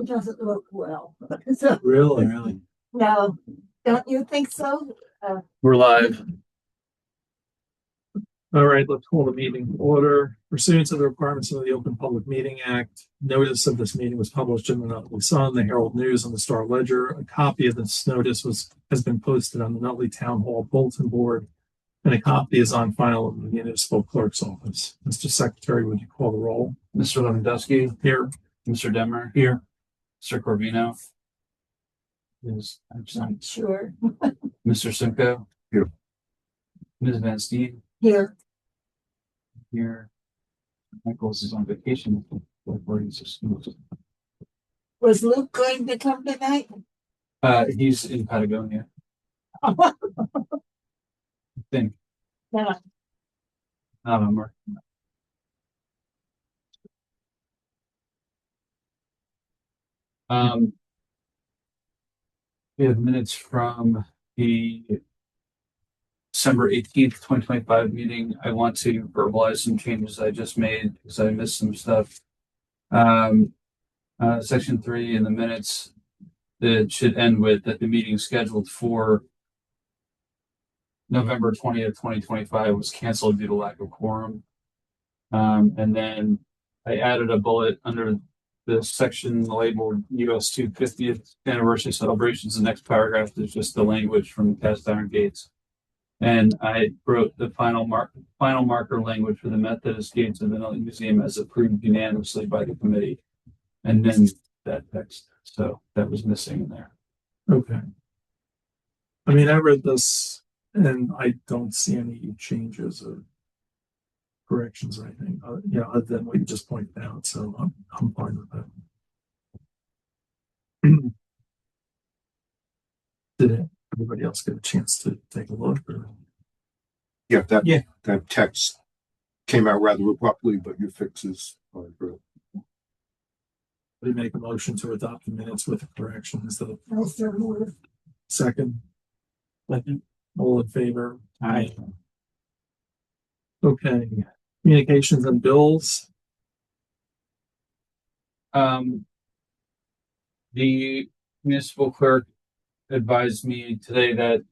It doesn't look well. So, Really? no, don't you think so? We're live. All right, let's call the meeting to order. Pursuant to the requirements of the Open Public Meeting Act, notice of this meeting was published in the Nutley Sun, the Herald News, and the Star Ledger. A copy of this notice has been posted on the Nutley Town Hall bulletin board, and a copy is on file in the municipal clerk's office. Mr. Secretary, would you call the roll? Mr. Lewandowski, Here. Mr. Demmer, Here. Mr. Corvino is absent. Sure. Mr. Simcoe, Here. Ms. Van Steen, Here. here. Michaels is on vacation. Was Luke going to come tonight? He's in Patagonia, I think. No. November. We have minutes from the December 18th, 2025 meeting. I want to verbalize some changes I just made because I missed some stuff. Section 3 in the minutes, that should end with that the meeting scheduled for November 20th, 2025 was canceled due to lack of quorum. And then I added a bullet under the section labeled US 250th anniversary celebrations. The next paragraph is just the language from cast iron gates. And I wrote the final marker language for the Methodist gates of the Nutley Museum as approved unanimously by the committee. And then that text. So that was missing in there. Okay. I mean, I read this and I don't see any changes or corrections or anything. Other than what you just pointed out. So I'm fine with that. Did everybody else get a chance to take a look? Or? Yeah, that text came out rather abruptly, but your fixes are good. We make a motion to adopt the minutes with the corrections. No, Second. All in favor? Aye. Okay. Communications and bills. The municipal clerk advised me today that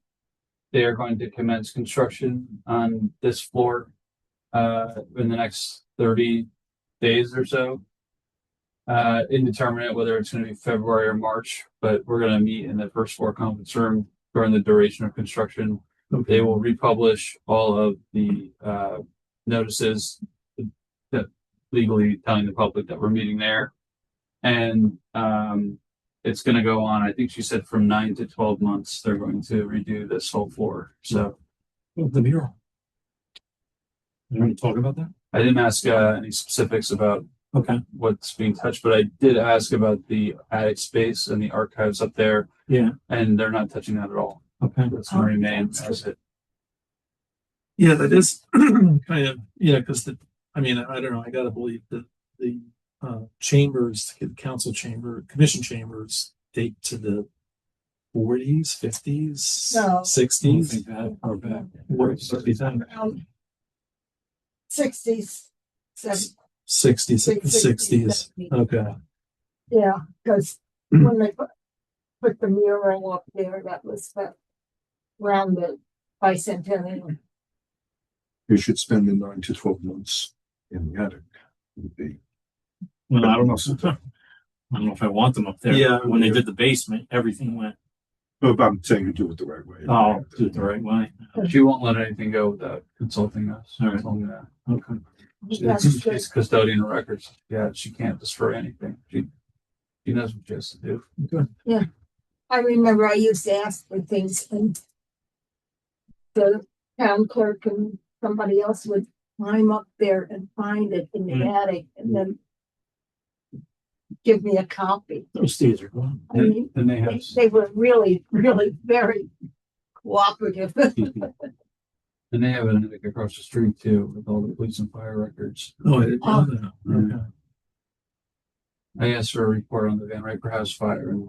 they are going to commence construction on this floor in the next 30 days or so. Indeterminate whether it's going to be February or March, but we're going to meet in the first floor conference room during the duration of construction. Okay. They will republish all of the notices that legally telling the public that we're meeting there. And it's going to go on, I think she said from 9 to 12 months, they're going to redo this whole floor. So The mural. You want to talk about that? I didn't ask any specifics about Okay. what's being touched, but I did ask about the attic space and the archives up there. Yeah. And they're not touching that at all. Okay. That's going to remain as it. Yeah, that is kind of, because I don't know, I gotta believe that the chambers, the council chamber, commission chambers date to the 40s, 50s, No. 60s. That far back. What, 67? 60s, 70s. 60s, 60s. Okay. Yeah, because when they put the mural up there, that was around the bicentennial. You should spend the 9 to 12 months in the attic. Would be. Well, I don't know. I don't know if I want them up there. Yeah. When they did the basement, everything went. But I'm saying you do it the right way. Oh, do it the right way. She won't let anything go without consulting us. All right. Told me that. Okay. She's custodian of records. Yeah, she can't destroy anything. She knows what she has to do. Yeah, I remember I used to ask for things and the town clerk and somebody else would climb up there and find it in the attic and then give me a copy. Those days are gone. I mean, And they have they were really, really very cooperative. and they have an attic across the street too with all the police and fire records. Oh, I didn't know that. Okay. I asked for a report on the Van Riper House fire and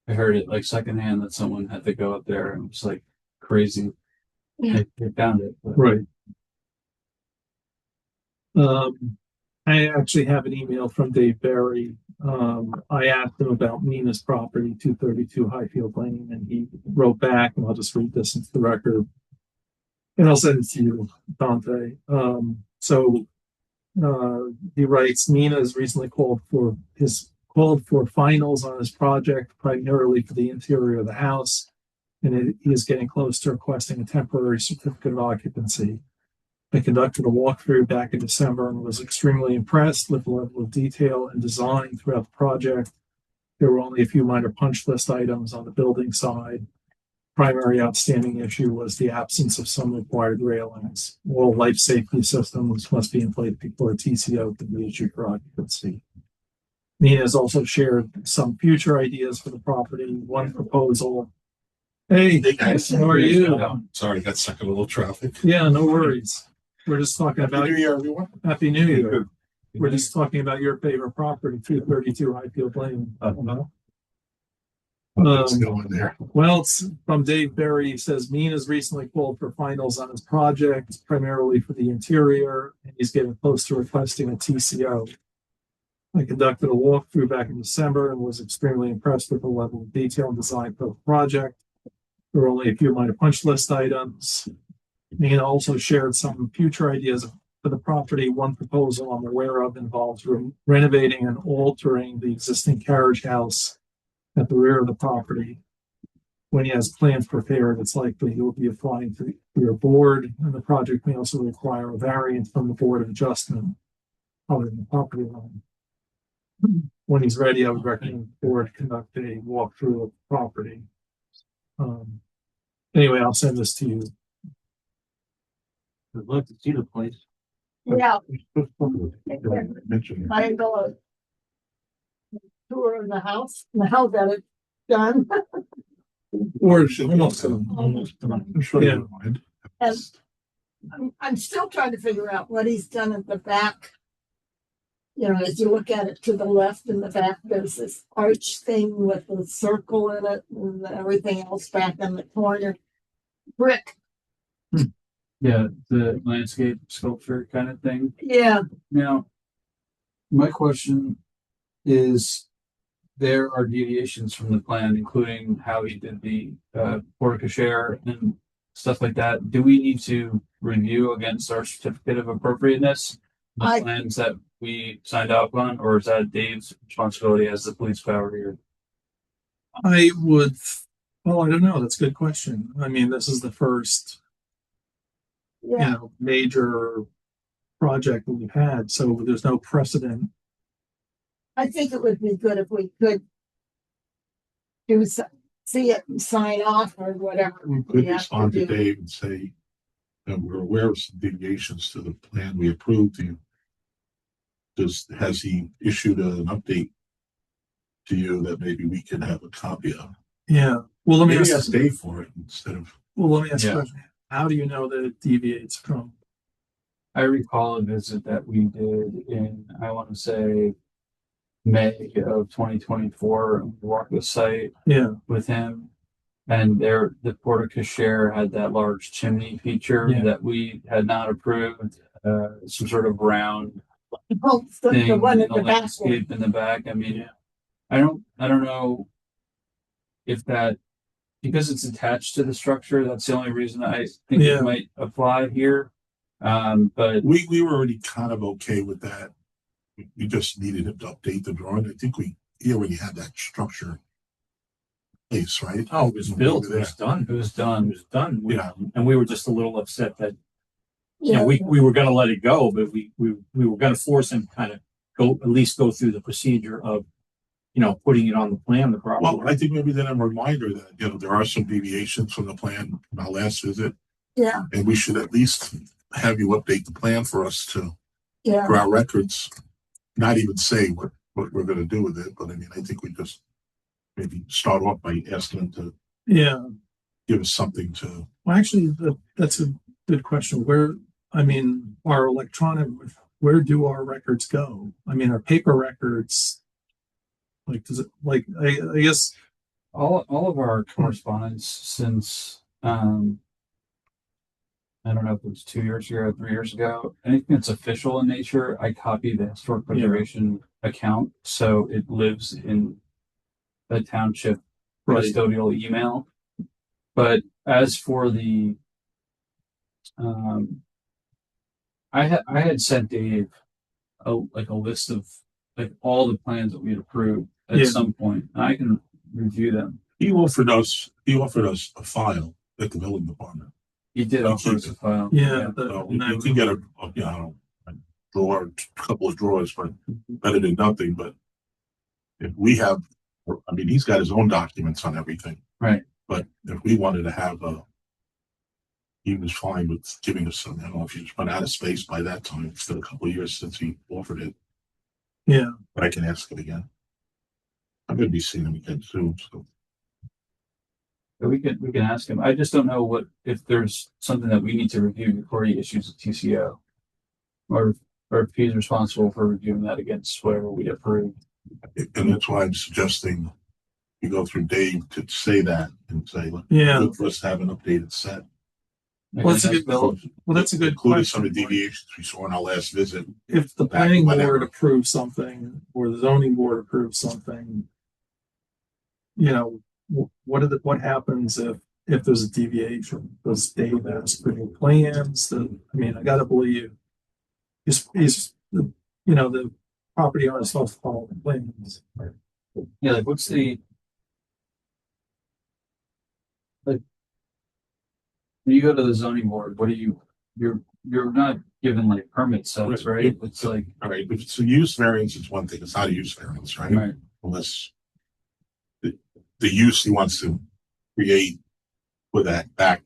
I heard it secondhand that someone had to go up there and it was crazy. Yeah. They found it. But Right. I actually have an email from Dave Barry. I asked him about Mina's property, 232 Highfield Lane, and he wrote back, and I'll just read this into the record. And I'll send it to you, Dante. He writes, Mina has recently called for finals on his project, primarily for the interior of the house, and he is getting close to requesting a temporary certificate of occupancy. I conducted a walkthrough back in December and was extremely impressed with the level of detail and design throughout the project. There were only a few minor punch list items on the building side. Primary outstanding issue was the absence of some required railings. All life safety systems must be in place before a TCO can be issued for occupancy. Nina has also shared some future ideas for the property. One proposal. Hey guys, how are you? Sorry, got stuck in a little traffic. Yeah, no worries. We're just talking about Happy New Year, everyone. Happy New Year. We're just talking about your favorite property, 232 Highfield Lane. What's going there? Well, it's from Dave Berry. He says Mean has recently called for finals on his project, primarily for the interior, and he's getting close to requesting a TCO. I conducted a walkthrough back in December and was extremely impressed with the level of detail and design for the project. There were only a few minor punch list items. Mean also shared some future ideas for the property. One proposal I'm aware of involves renovating and altering the existing carriage house at the rear of the property. When he has plans prepared, it's likely he will be applying to your board, and the project may also require a variance from the Board of Adjustment other than the property line. When he's ready, I would recommend the board conduct a walkthrough of the property. Anyway, I'll send this to you. I'd love to see the place. Yeah, Mention I go a tour of the house, now that it's done. Or almost done. I'm sure Yeah. you don't mind. And I'm still trying to figure out what he's done at the back. You know, as you look at it to the left in the back, there's this arch thing with a circle in it and everything else back in the corner. Brick. Yeah, the landscape sculpture kind of thing. Yeah, Now, my question is, there are deviations from the plan, including how he did the porte cochere and stuff like that. Do we need to review against our certificate of appropriateness the plans that we signed off on, or is that Dave's responsibility as the police power here? I would, well, I don't know. That's a good question. I mean, this is the first, yeah. major project that we've had, so there's no precedent. I think it would be good if we could see it and sign off or whatever. We could respond to Dave and say that we're aware of some deviations to the plan we approved. Has he issued an update to you that maybe we can have a copy of? Yeah. Well, let me Maybe ask. ask Dave for it instead of. Well, let me ask you a Yeah. question. How do you know that it deviates from? I recall a visit that we did in, I want to say, May of 2024. We walked the site Yeah. with him, and the porte cochere had that large chimney feature Yeah. that we had not approved. Some sort of round Oh, thing the one in at the the back. landscape in the back. I mean, Yeah. I don't know if that, because it's attached to the structure, that's the only reason I think Yeah. it might apply here. But We were already kind of okay with that. We just needed him to update the drawing. I think he already had that structure in place, right? Oh, it was built, it was done. it was done. Yeah. And we were just a little upset that, Yeah, we were gonna let it go, but we were gonna force him to kind of at least go through the procedure of, putting it on the plan, the property. Well, I think maybe then a reminder that, there are some deviations from the plan from our last visit, yeah, and we should at least have you update the plan for us yeah. for our records, not even say what we're gonna do with it, but I mean, I think we just maybe start off by asking them to Yeah. give us something to. Well, actually, that's a good question. Where do our records go? I mean, our paper records, I guess, All of our correspondence since I don't know if it was 2 years ago or 3 years ago. Anything that's official in nature, I copy the historic preservation account, so it lives in the township Right. custodial email. But as for the, I had sent Dave a list of like all the plans that we had approved at Yeah. some point, and I can review them. He offered us a file at the building department. He did We offer keep us a it. file. Yeah. So you can get a drawer, a couple of drawers, but better than nothing. But if we have, I mean, he's got his own documents on everything. Right. But if we wanted to have he was fine with giving us some. I don't know if he's run out of space by that time. It's been a couple of years since he offered it, Yeah. but I can ask him again. I'm going to be seeing him again soon. So But we can ask him. I just don't know if there's something that we need to review before he issues a TCO, or if he's responsible for reviewing that against whatever we approve. and that's why I'm suggesting you go through Dave to say that and say, look, Yeah. good for us to have an updated set. Well, that's a good, Bill. well, that's a good Including some question. of the deviations we saw in our last visit. If the Back planning whenever. board approves something or the zoning board approves something, you know, what happens if there's a deviation? Does Dave ask for new plans? I mean, I gotta believe he's the property owner is supposed to follow the plans. Yeah, like what's the like when you go to the zoning board, what do you're not given like permit sets, right? It's like All right, if it's a use variance, it's one thing. It's not a use variance, right? right. Unless the use he wants to create for that back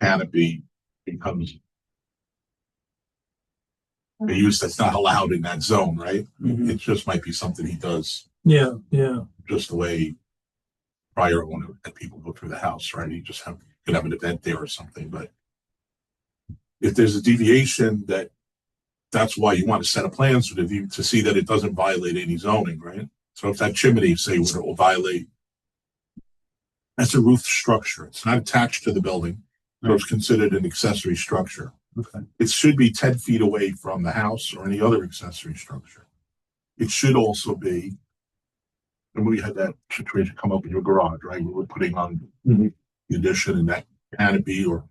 canopy becomes a use that's not allowed in that zone, right? Mhm. It just might be something he does Yeah. just the way prior owner had people go through the house, right? You just could have an event there or something. But if there's a deviation, that's why you want to set a plan so that to see that it doesn't violate any zoning, right? So if that chimney, say, will violate, that's a roof structure. It's not attached to the building. So it's considered an accessory structure. Okay. It should be 10 feet away from the house or any other accessory structure. It should also be, and we had that situation come up in your garage, right? We were putting on the addition and that canopy, or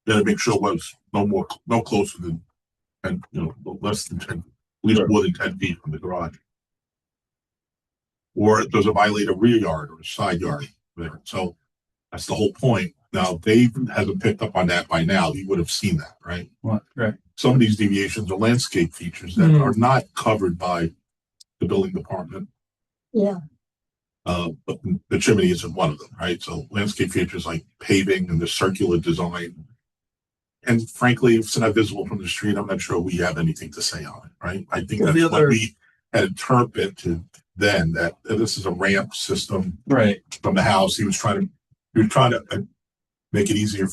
then make sure it was no closer than 10, less than 10, at least more than 10 feet from the garage. Or does it violate a rear yard or a side yard there? So that's the whole point. Now, Dave hasn't picked up on that by now. He would have seen that, right? What? Right. Some of these deviations are landscape features that are not covered by the building department. Yeah. But the chimney isn't one of them, right? So landscape features like paving and the circular design. And frankly, if it's not visible from the street, I'm not sure we have anything to say on it, right? I think Well, that's the what other- we had interpreted then, that this is a ramp system Right. from the house. He was trying to make it easier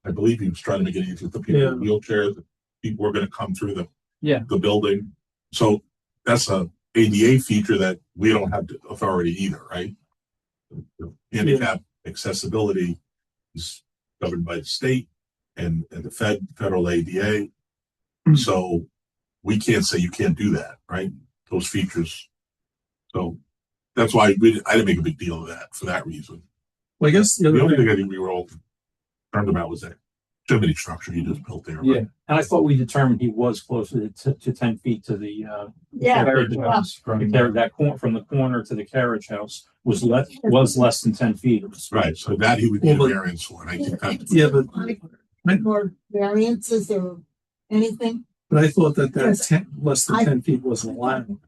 I believe he was trying to make it easier for people in wheelchairs. People were going to come through the building. So that's a ADA feature that we don't have the authority either, right? Handicap accessibility is governed by the state and the federal ADA. So we can't say you can't do that, right? Those features. So that's why I didn't make a big deal of that for that reason. Well, I guess The only thing I think we were all concerned about was that chimney structure you just built there. Yeah, and I thought we determined he was closer to 10 feet to the carriage house. From the corner to the carriage house was less than 10 feet. Right, so that he would get a Well, variance for, and I think that's. but More variances or anything? I thought that Yes. less than 10 feet wasn't allowed.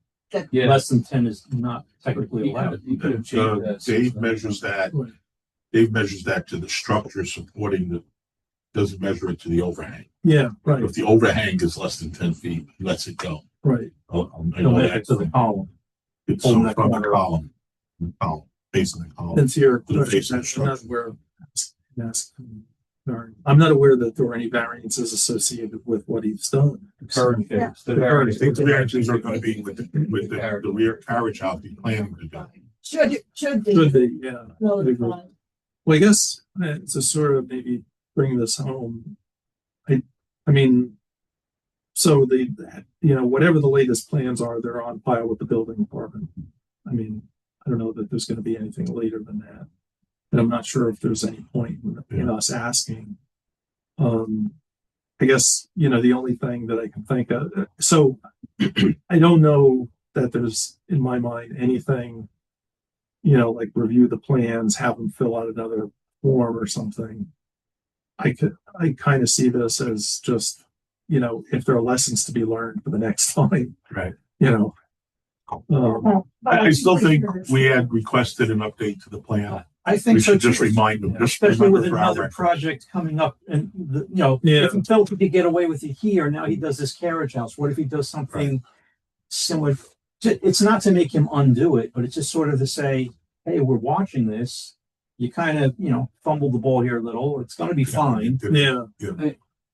Yeah. Less than 10 is not technically allowed. You could have changed that. Dave measures that. Right. Dave measures that to the structure supporting doesn't measure it to the overhang. Yeah, right, If the overhang is less than 10 feet, he lets it go. right. I He'll know make that it to the column. it's Holding so that from the corner. column, facing the column. And to your To the face question, of the I'm not aware. Yes, I'm not aware that there were any variances associated with what he's done. Current Yeah. case. The I variance. think the variances are going to be with the rear carriage house he's planning to do. Should Should be be, yeah. notified. Well, I guess it's a sort of maybe bring this home. I mean, so whatever the latest plans are, they're on file with the building department. I mean, I don't know that there's going to be anything later than that. And I'm not sure if there's any point in us asking. I guess, the only thing that I can think of, so I don't know that there's, in my mind, anything, like review the plans, have them fill out another form or something. I kind of see this as just, if there are lessons to be learned for the next time. Right. I still think we had requested an update to the plan. I think We so should too. just remind them, Especially with remember for our another records. project coming up, and Yeah. if he felt he could get away with it here, now he does this carriage house. What if he does something similar? It's not to make him undo it, but it's just sort of to say, hey, we're watching this. You kind of, fumbled the ball here a little. It's going to be fine.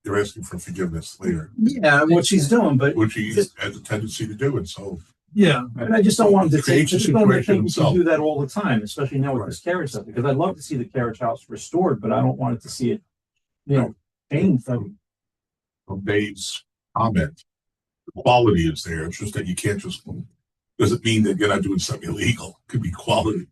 You're asking for forgiveness later, Yeah, what she's doing, but which he has a tendency to do, and so. Yeah. and I just don't want him to take. I just don't want to think we himself. can do that all the time, especially now with this carriage stuff. Because I'd love to see the carriage house restored, but I don't want it to see it, changed. From Dave's comment, the quality is there. It's just that you can't just. Doesn't mean that you're not doing something illegal. It could be quality,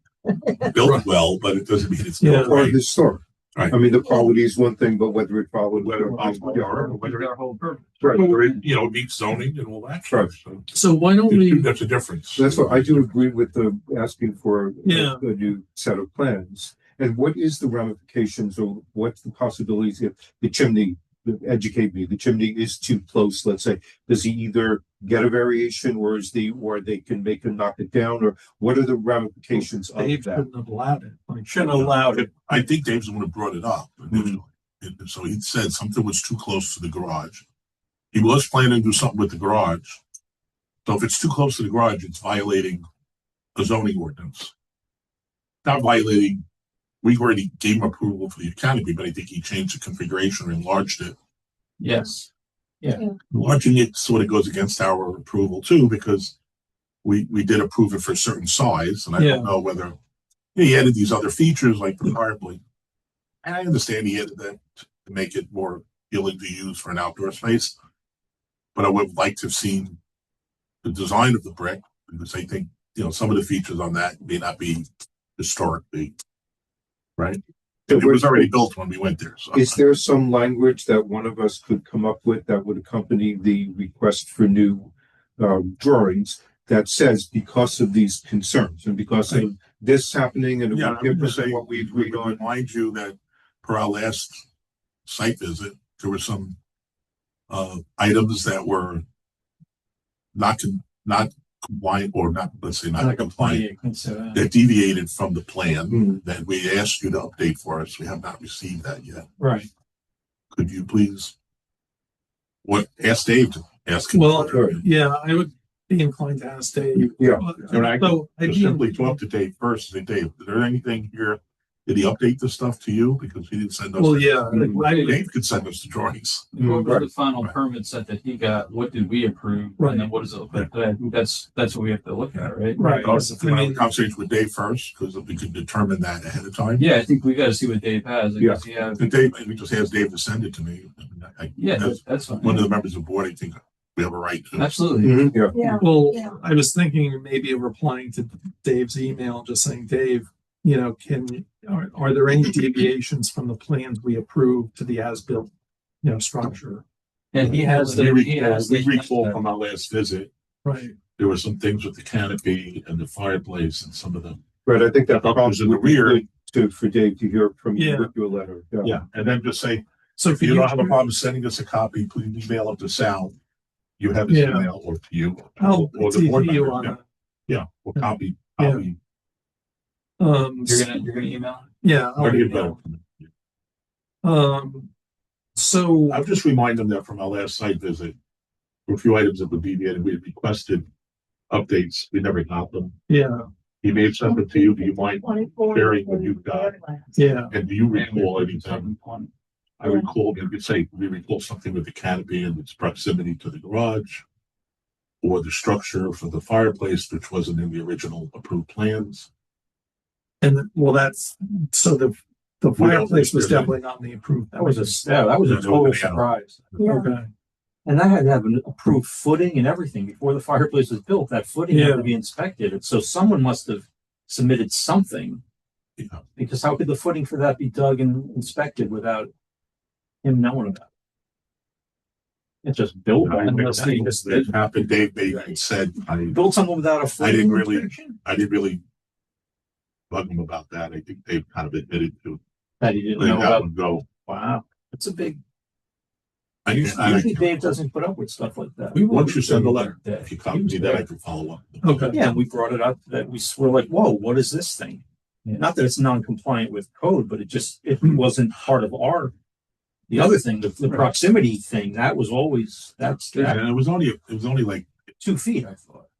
built well, but it doesn't mean it's built Or right. historic. Right. I mean, the quality is one thing, but whether it followed Whether it follows Our whole purpose. whether it, meets zoning and all that. Right. So So why don't we? that's a difference. That's what I do agree with the asking for Yeah. a new set of plans. And what is the ramifications or what's the possibilities if the chimney, educate me, the chimney is too close, let's say, does he either get a variation or they can make him knock it down, or what are the ramifications of Dave that? shouldn't have allowed it. Like, Shouldn't have allowed it. I think Dave's the one who brought it up initially. And so he said something was too close to the garage. He was planning to do something with the garage. So if it's too close to the garage, it's violating a zoning ordinance. Not violating, we already gave him approval for the canopy, but I think he changed the configuration or enlarged it. Yes. Enlarging it sort of goes against our approval too, because we did approve it for a certain size, and I don't know whether he added these other features like the fireplace. And I understand he added that to make it more appealing to use for an outdoor space. But I would have liked to have seen the design of the brick, because I think, some of the features on that may not be historically right. It was already built when we went there. So. Is there some language that one of us could come up with that would accompany the request for new drawings that says because of these concerns and because of this happening and what we agreed on? Remind you that per our last site visit, there were some items that were not compliant, or not, let's say not compliant, that deviated from the plan that we asked you to update for us. We have not received that yet. Right. Could you please ask Dave to ask him? Well, yeah, I would be inclined to ask Dave. Yeah. So I'd Simply talk to Dave first and say, Dave, is there anything here? Did he update the stuff to you? Because he didn't send us. Well, yeah. Dave could send us the drawings. What was the final permit set that he got? What did we approve? Right. And then what does it look like? I think that's what we have to look at, right? Right. I mean, conversation with Dave first, because we could determine that ahead of time. Yeah, I think we got to see what Dave has. Yeah. And Dave, we just asked Dave to send it to me. That's fine. One of the members of the board, I think we have a right to. Absolutely. Yeah. Well, Yeah. I was thinking maybe replying to Dave's email, just saying, Dave, are there any deviations from the plans we approved to the as-built, structure? And he has We the recall from our last visit, Right. there were some things with the canopy and the fireplace and some of them. Right, I think that Up was in the would be rear. good for Dave to hear from you Yeah. with your letter. Yeah, and then just say, So if you don't have a problem sending us a copy, please email it to Sal. You have his Yeah. email, or to you. I'll or the board CC you member. on Yeah. it. Yeah, or copy. Yeah. You're gonna email? Yeah. I'll Or get email. better. So I'll just remind them that from our last site visit, for a few items that were deviated, we had requested updates. We never got them. yeah, He may have sent it to you. Do you mind sharing what you've got? yeah. And do you recall anything? I recall, you could say, we recall something with the canopy and its proximity to the garage, or the structure for the fireplace, which wasn't in the original approved plans. And well, that's so The We don't fireplace think was there's definitely not in the approved. That was a total surprise. Yeah. Okay. And that had to have an approved footing and everything before the fireplace was built. That footing had Yeah. to be inspected. And so someone must have submitted something, Yeah. because how could the footing for that be dug and inspected without him knowing about it? It's just built. Unless they just That happened. Dave said, built something without a footing. didn't really- inspection? I didn't really bug him about that. I think Dave kind of admitted to That he didn't letting know that about. one go. Wow, it's a big. I Usually Dave doesn't put up with stuff like that. once you send the letter, if you copy me, then I can follow up. Okay. Yeah, and we brought it up that we're like, whoa, what is this thing? Yeah. Not that it's non-compliant with code, but it wasn't part of our. The other thing, the proximity thing, that was always Yeah, and it was only like 2 feet. I thought,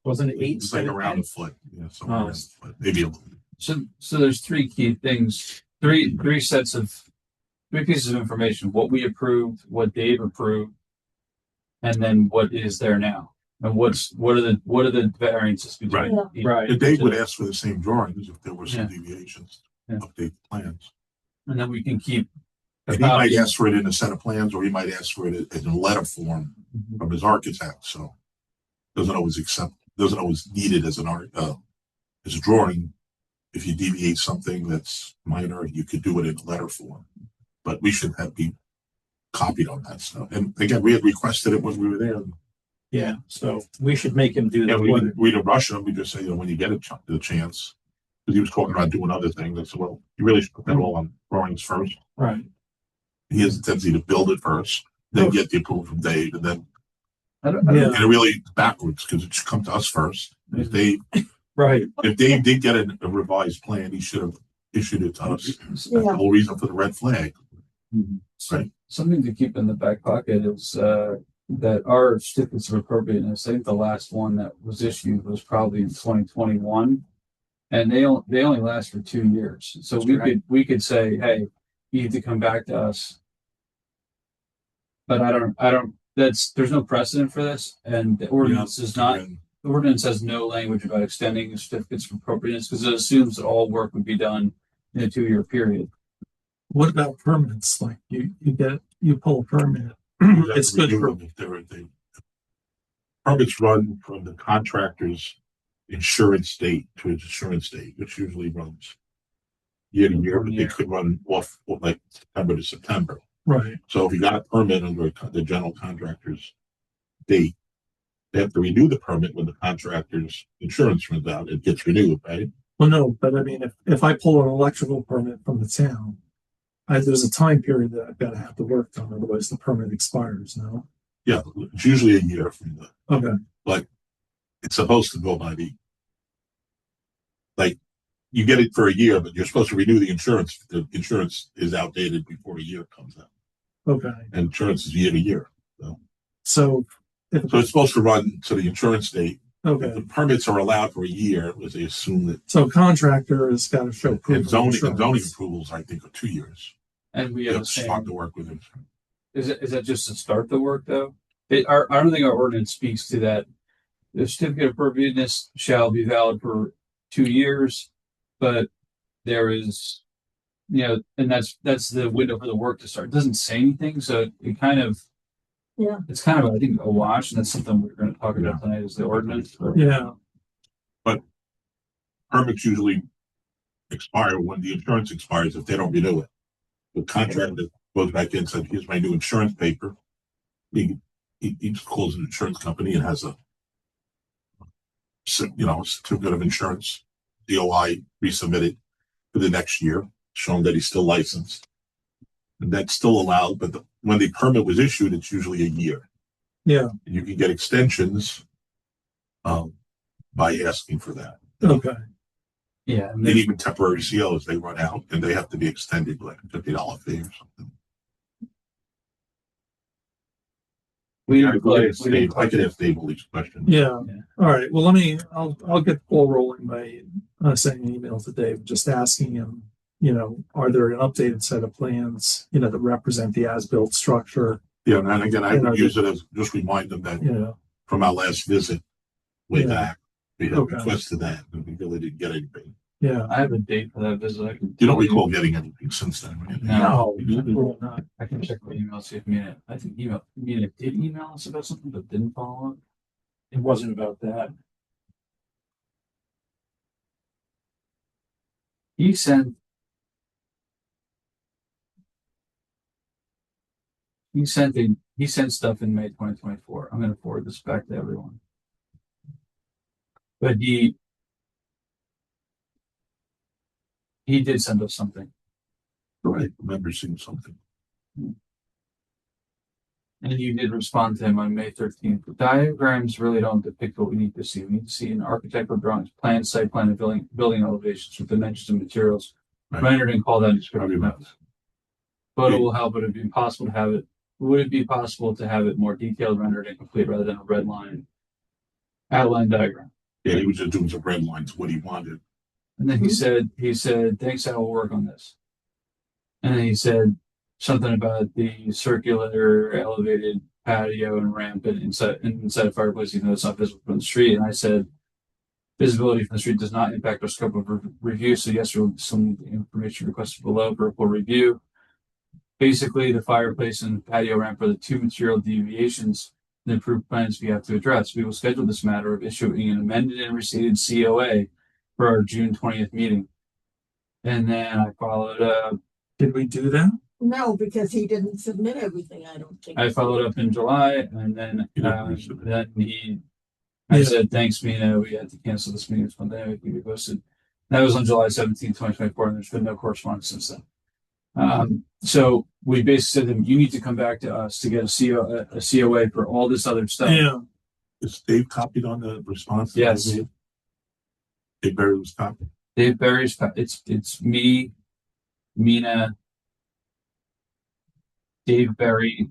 wasn't it 8? it was like around a foot, somewhere Oh. around a foot, maybe a little. So there's three key things, three pieces of information: what we approved, what Dave approved, and then what is there now. And what are the variances between Right. each- Right. And Dave would ask for the same drawings if there were some Yeah. deviations, Yeah. update the plans. And then we can keep. And he might ask for it in a set of plans, or he might ask for it in a letter form from his architect, so doesn't always need it as as a drawing. If you deviate something that's minor, you could do it in a letter form, but we should be copied on that stuff. And again, we had requested it when we were there. Yeah, so we should make him do Yeah, that. we didn't rush him. We just say, when you get the chance, because he was talking about doing other things. I said, well, you really should put that all on drawings first. Right. He has a tendency to build it first, then get the approval from Dave, and then Yeah. and it really backwards, because it should come to us first. If Right. Dave did get a revised plan, he should have issued it to us. That's the Yeah. whole reason for the red flag. Right. Something to keep in the back pocket is that our certificates of appropriateness, I think the last one that was issued was probably in 2021, and they only last for 2 years. So we could say, hey, you need to come back to us. But there's no precedent for this, and the ordinance is not. The ordinance has no language about extending the certificates of appropriateness because it assumes that all work would be done in a 2-year period. What about permits? Like you pull a permit. It's good for. Permits run from the contractor's insurance date to his insurance date, which usually runs year to year, but they could run off like September to September. Right. So if you got a permit under the general contractor's date, they have to renew the permit when the contractor's insurance runs out. It gets renewed, right? Well, no, but I mean, if I pull an electrical permit from the town, there's a time period that I've got to have the work done, otherwise the permit expires. No. Yeah, it's usually a year from the. Okay. Like, it's supposed to go by you get it for a year, but you're supposed to renew the insurance. The insurance is outdated before a year comes out. Okay. And insurance is year to year. So it's supposed to run to the insurance date. okay. If the permits are allowed for a year, because they assume that. So contractor has got to show proof. And of zoning insurance. approvals, I think, are 2 years. And we You have have the to same. start to work with it. Is that just to start the work though? I don't think our ordinance speaks to that. The certificate of appropriateness shall be valid for 2 years, but there is, and that's the window for the work to start. It doesn't say anything, so it kind of, it's kind of, I think, a wash, and that's something we're going to talk about tonight is the ordinance. Yeah. Permits usually expire when the insurance expires if they don't renew it. The contractor goes back in and says, here's my new insurance paper. He just calls an insurance company and has a certificate of insurance, DOI, resubmitted for the next year, showing that he's still licensed. And that's still allowed, but when the permit was issued, it's usually a year. Yeah. And you can get extensions by asking for that. Okay. Yeah. And even temporary COs, they run out and they have to be extended like a $50 fee or something. I can ask Dave all these questions. Yeah. All right. Well, I'll get the ball rolling by sending an email to Dave, just asking him, are there an updated set of plans, that represent the as-built structure? Yeah. And again, I would use it as just remind them that from our last visit way back, we had requested that and we really didn't get anything. Yeah. I have a date for that visit. I can. You don't recall getting anything since then, right? No. No, not. I can check my email, see if Mina, I think Mina did email us about something, but didn't follow up. It wasn't about that. He sent. He sent stuff in May 2024. I'm going to forward this back to everyone. But he did send us something. Right, I remember seeing something. And you did respond to him on May 13th. The diagrams really don't depict what we need to see. We need to see an architectural drawings, plan, site plan, and building elevations with dimensions and materials Right. rendered and called out in Probably description not. notes. Photo will help, but it'd be possible to have it. Would it be possible to have it more detailed, rendered, and complete rather than a red line outline diagram? Yeah, he was just doing some red lines, what he wanted. And then he said, thanks, I will work on this. And then he said something about the circular elevated patio and ramp and inside a fireplace, even though it's not visible from the street. And I said, visibility from the street does not impact our scope of review. So yes, there will be some information requested below for full review. Basically, the fireplace and patio ramp are the two material deviations in the approved plans we have to address. We will schedule this matter of issuing an amended and restated COA for our June 20th meeting. And then I followed up. Did we do that? No, because he didn't submit everything, I don't think. I followed up in July, and then I Yeah. said, thanks, Mina. We had to cancel this meeting. It's pandemic. We posted. That was on July 17th, 2024, and there's been no correspondence since then. So we basically said to him, you need to come back to us to get a COA for all this other stuff. Yeah. Is Dave copied on the response? Yes. Dave Barry was copied. Dave Barry's, it's me, Mina, Dave Barry,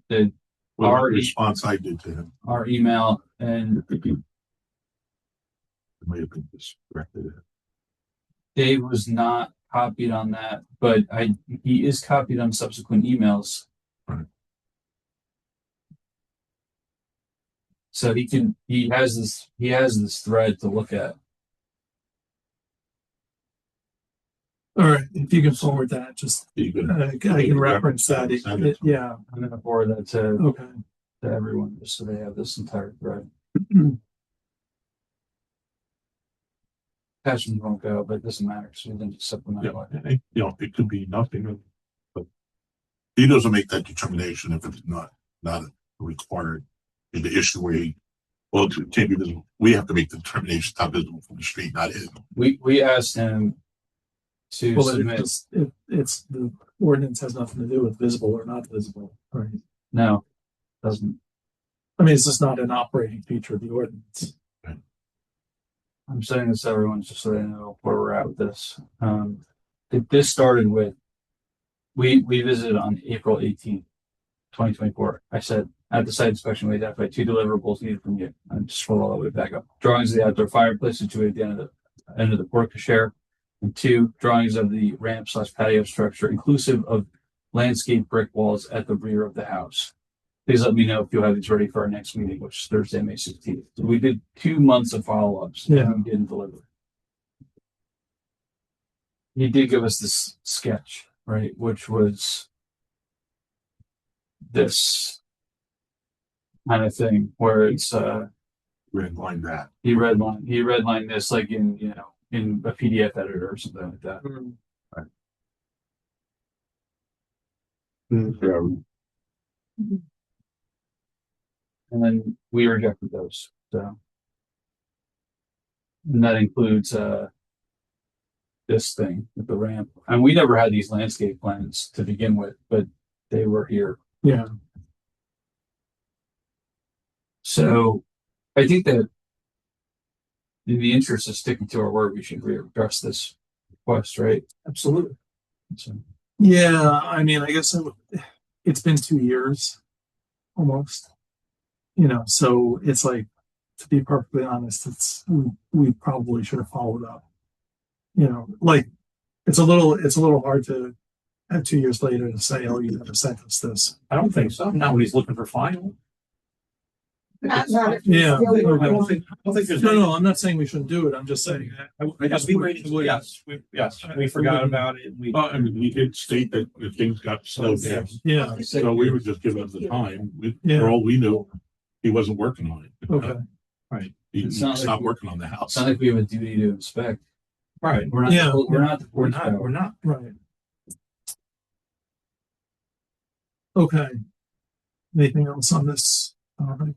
Well, Our the response I did to him. our email, and It may have been misdirected. Dave was not copied on that, but he is copied on subsequent emails. Right. So he has this thread to look at. All right. If you can forward that, just You can- I can reference that. Send it to Yeah. I'm going to forward that to Okay. everyone just so they have this entire thread. Attachments won't go, but it doesn't matter because we didn't supplement Yeah, it. it could be nothing, but he doesn't make that determination if it's not required in the issue where it can't be visible. We have to make the determination it's not visible from the street, not him. We asked him to Well, submit. it's the ordinance has nothing to do with visible or not visible, right? No, doesn't. I mean, it's just not an operating feature of the ordinance. I'm saying this to everyone just so they know where we're at with this. This started with we visited on April 18th, 2024. I said at the site inspection we identified 2 deliverables needed from you. I just scroll all the way back up. Drawings of the outdoor fireplace situated at the end of the porte cochere, and 2 drawings of the ramp/patio structure, inclusive of landscape brick walls at the rear of the house. Please let me know if you'll have these ready for our next meeting, which is Thursday, May 16th. So we did 2 months of follow-ups. Yeah. And we didn't deliver. He did give us this sketch, right? Which was this kind of thing where it's Red line that. he redlined this like in a PDF editor or something like that. Yeah. And then we rejected those. So and that includes this thing with the ramp. And we never had these landscape plans to begin with, but they were here. Yeah. So I think that in the interest of sticking to our word, we should readdress this request, right? Absolutely. So, Yeah. I mean, I guess it's been 2 years almost, so it's like, to be perfectly honest, we probably should have followed up, like it's a little hard to have 2 years later to say, oh, you never sent us this. I don't think so. Not when he's looking for final. Not if Yeah. it's still I don't going. think, I don't think there's. No, I'm not saying we shouldn't do it. I'm just saying. I Yes, we waited, yes, we forgot about it. We, I mean, he did state that if things got slowed down. Yeah. So we would just give him the time. Yeah. For all we knew, he wasn't working on it. Okay. He It's not stopped like- working on the house. It's not like we have a duty to inspect. right, We're not. Yeah. We're not. we're not. Right. Okay. Anything else on this? All right.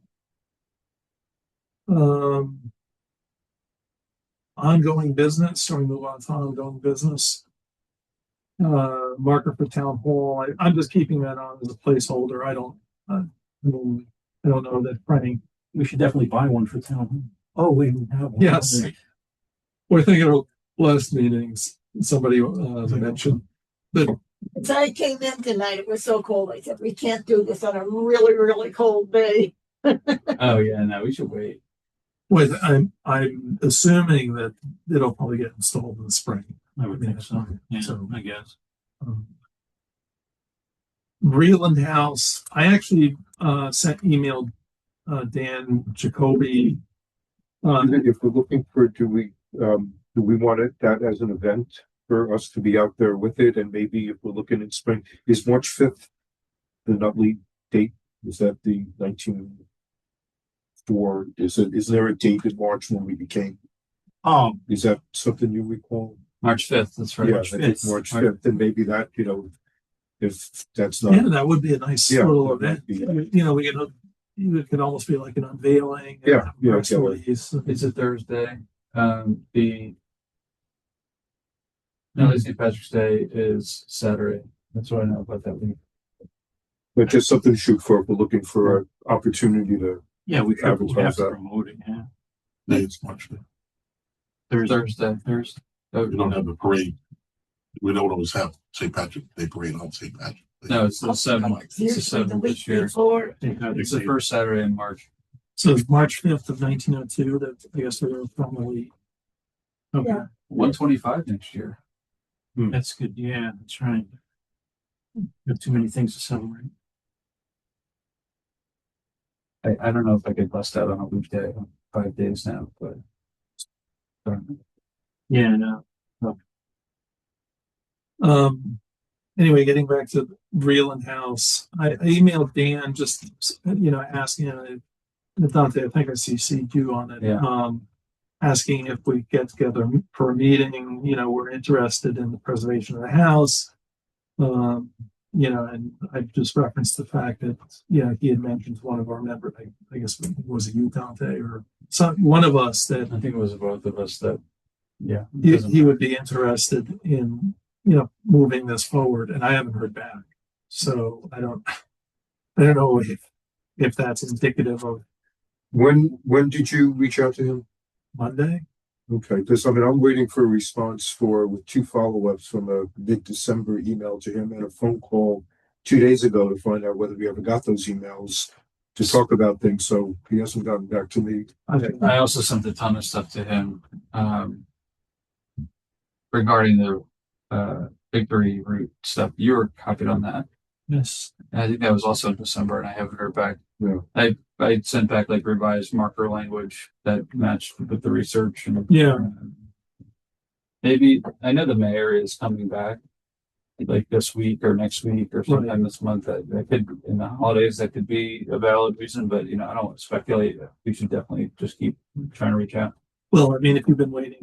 Ongoing business, or we move on to ongoing business. Marker for town hall. I'm just keeping that on as a placeholder. I don't know that Frank. We should definitely buy one for town. Oh, we don't have one. Yes. We're thinking of last meetings. Somebody mentioned that. So I came in tonight, it was so cold, I said, we can't do this on a really, really cold day. Oh yeah, no, we should wait. With I'm assuming that it'll probably get installed in the spring. I would think so. Yeah, So- I guess. Breland House. I actually emailed Dan Jacoby. If we're looking for, do we want that as an event for us to be out there with it? And maybe if we're looking in spring, is March 5th the Nutley date? Is that the 1904? Is there a date in March when we became? Is that something you recall? March 5th. That's right. Yeah, March I think 5th. March 5th, and maybe that, if that's not. Yeah, that would be a nice Yeah, little that event. might be- It could almost be like an unveiling. Yeah, yeah, press yeah. release. It's a Thursday. No, St. Patrick's Day is Saturday. That's what I know about that week. But just something to shoot for if we're looking for an opportunity to. Yeah, we have Advertise to that. promote it, yeah. No, it's March 5th. Thursday. Oh, We don't have a parade. We don't always have St. Patrick's Day parade on St. Patrick's Day. no, it's the 7th. It's the Usually the 7th week this year. before. It's the first Saturday in March. So it's March 5th of 1902 that I guess they were formally. Okay. Yeah. 125 next year. That's good, yeah, that's right. We have too many things to celebrate. I don't know if I could bust out on a weekday, 5 days now, but. Yeah, no. Anyway, getting back to Breland House, I emailed Dan just asking Dante, I think I CC'd you on it. Yeah. Asking if we get together for a meeting, we're interested in the preservation of the house. And I just referenced the fact that, he had mentioned to one of our members, I guess was it you, Dante, or one of us that I think it was both of us that, yeah. he would be interested in, moving this forward, and I haven't heard back. So I don't know if that's indicative of When did you reach out to him? Monday. Okay, because I'm waiting for a response with 2 follow-ups from a mid-December email to him and a phone call 2 days ago to find out whether we ever got those emails to talk about things. So he hasn't gotten back to me. I also sent a ton of stuff to him regarding the Victory Route stuff. You were copied on that. Yes. And I think that was also in December, and I haven't heard back. Yeah. I sent back like revised marker language that matched with the research. And Yeah. Maybe I know the mayor is coming back like this week or next week or sometime this month. That could, in the holidays, that could be a valid reason, but I don't want to speculate. We should definitely just keep trying to reach out. Well, I mean, if you've been waiting,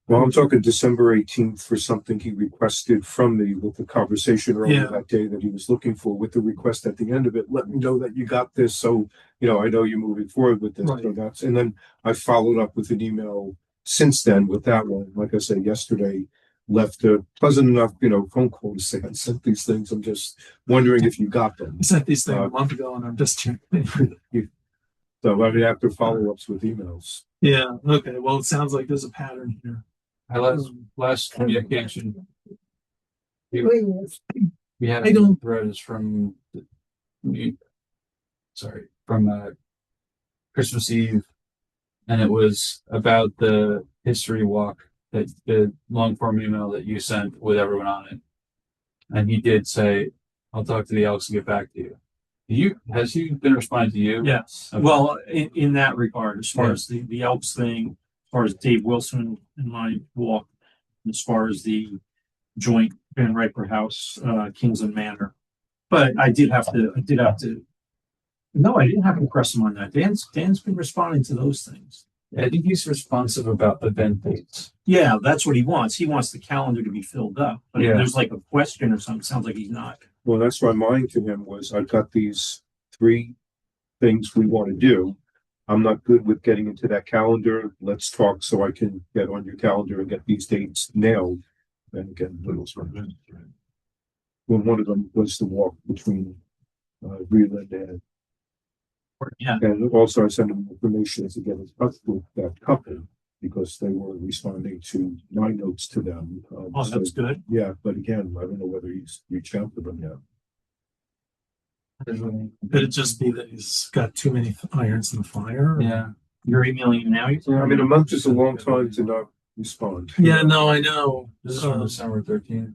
Well, I'm talking December 18th for something he requested from me with the conversation earlier Yeah. that day that he was looking for, with the request at the end of it, let me know that you got this. So, I know you're moving forward with this. Right. So and then I followed up with an email since then with that one. Like I said, yesterday left a pleasant enough, phone call to say I sent these things. I'm just wondering if you got them. I sent these things a month ago, and I'm just checking. So I mean, after follow-ups with emails. Yeah. Okay. Well, it sounds like there's a pattern here. I last communication Please. we had I don't- thread is from Christmas Eve, and it was about the history walk, that the long form email that you sent with everyone on it. And he did say, I'll talk to the Elks and get back to you. Has he been responding to you? Yes. Okay. Well, in that regard, as far Yeah. as the Elks thing, as far as Dave Wilson and my walk, as far as the joint Van Riper House, Kingsland Manor. But I did have to, no, I didn't have to press him on that. Dan's been responding to those things. I think he's responsive about event dates. Yeah, that's what he wants. He wants the calendar to be filled up. But if Yeah. there's like a question or something, it sounds like he's not. Well, that's why mine to him was, I've got these 3 things we want to do. I'm not good with getting into that calendar. Let's talk so I can get on your calendar and get these dates nailed. And again, well, one of them was the walk between Greenland Yeah. and also I sent him information to get in touch with that couple because they were responding to my notes to them. Oh, that's good. Yeah, but again, I don't know whether he's reached out to them yet. Could it just be that he's got too many irons in the fire? Yeah. You're emailing him now? I mean, a month is a long time to not respond. Yeah, no, I know. This is from December 13th.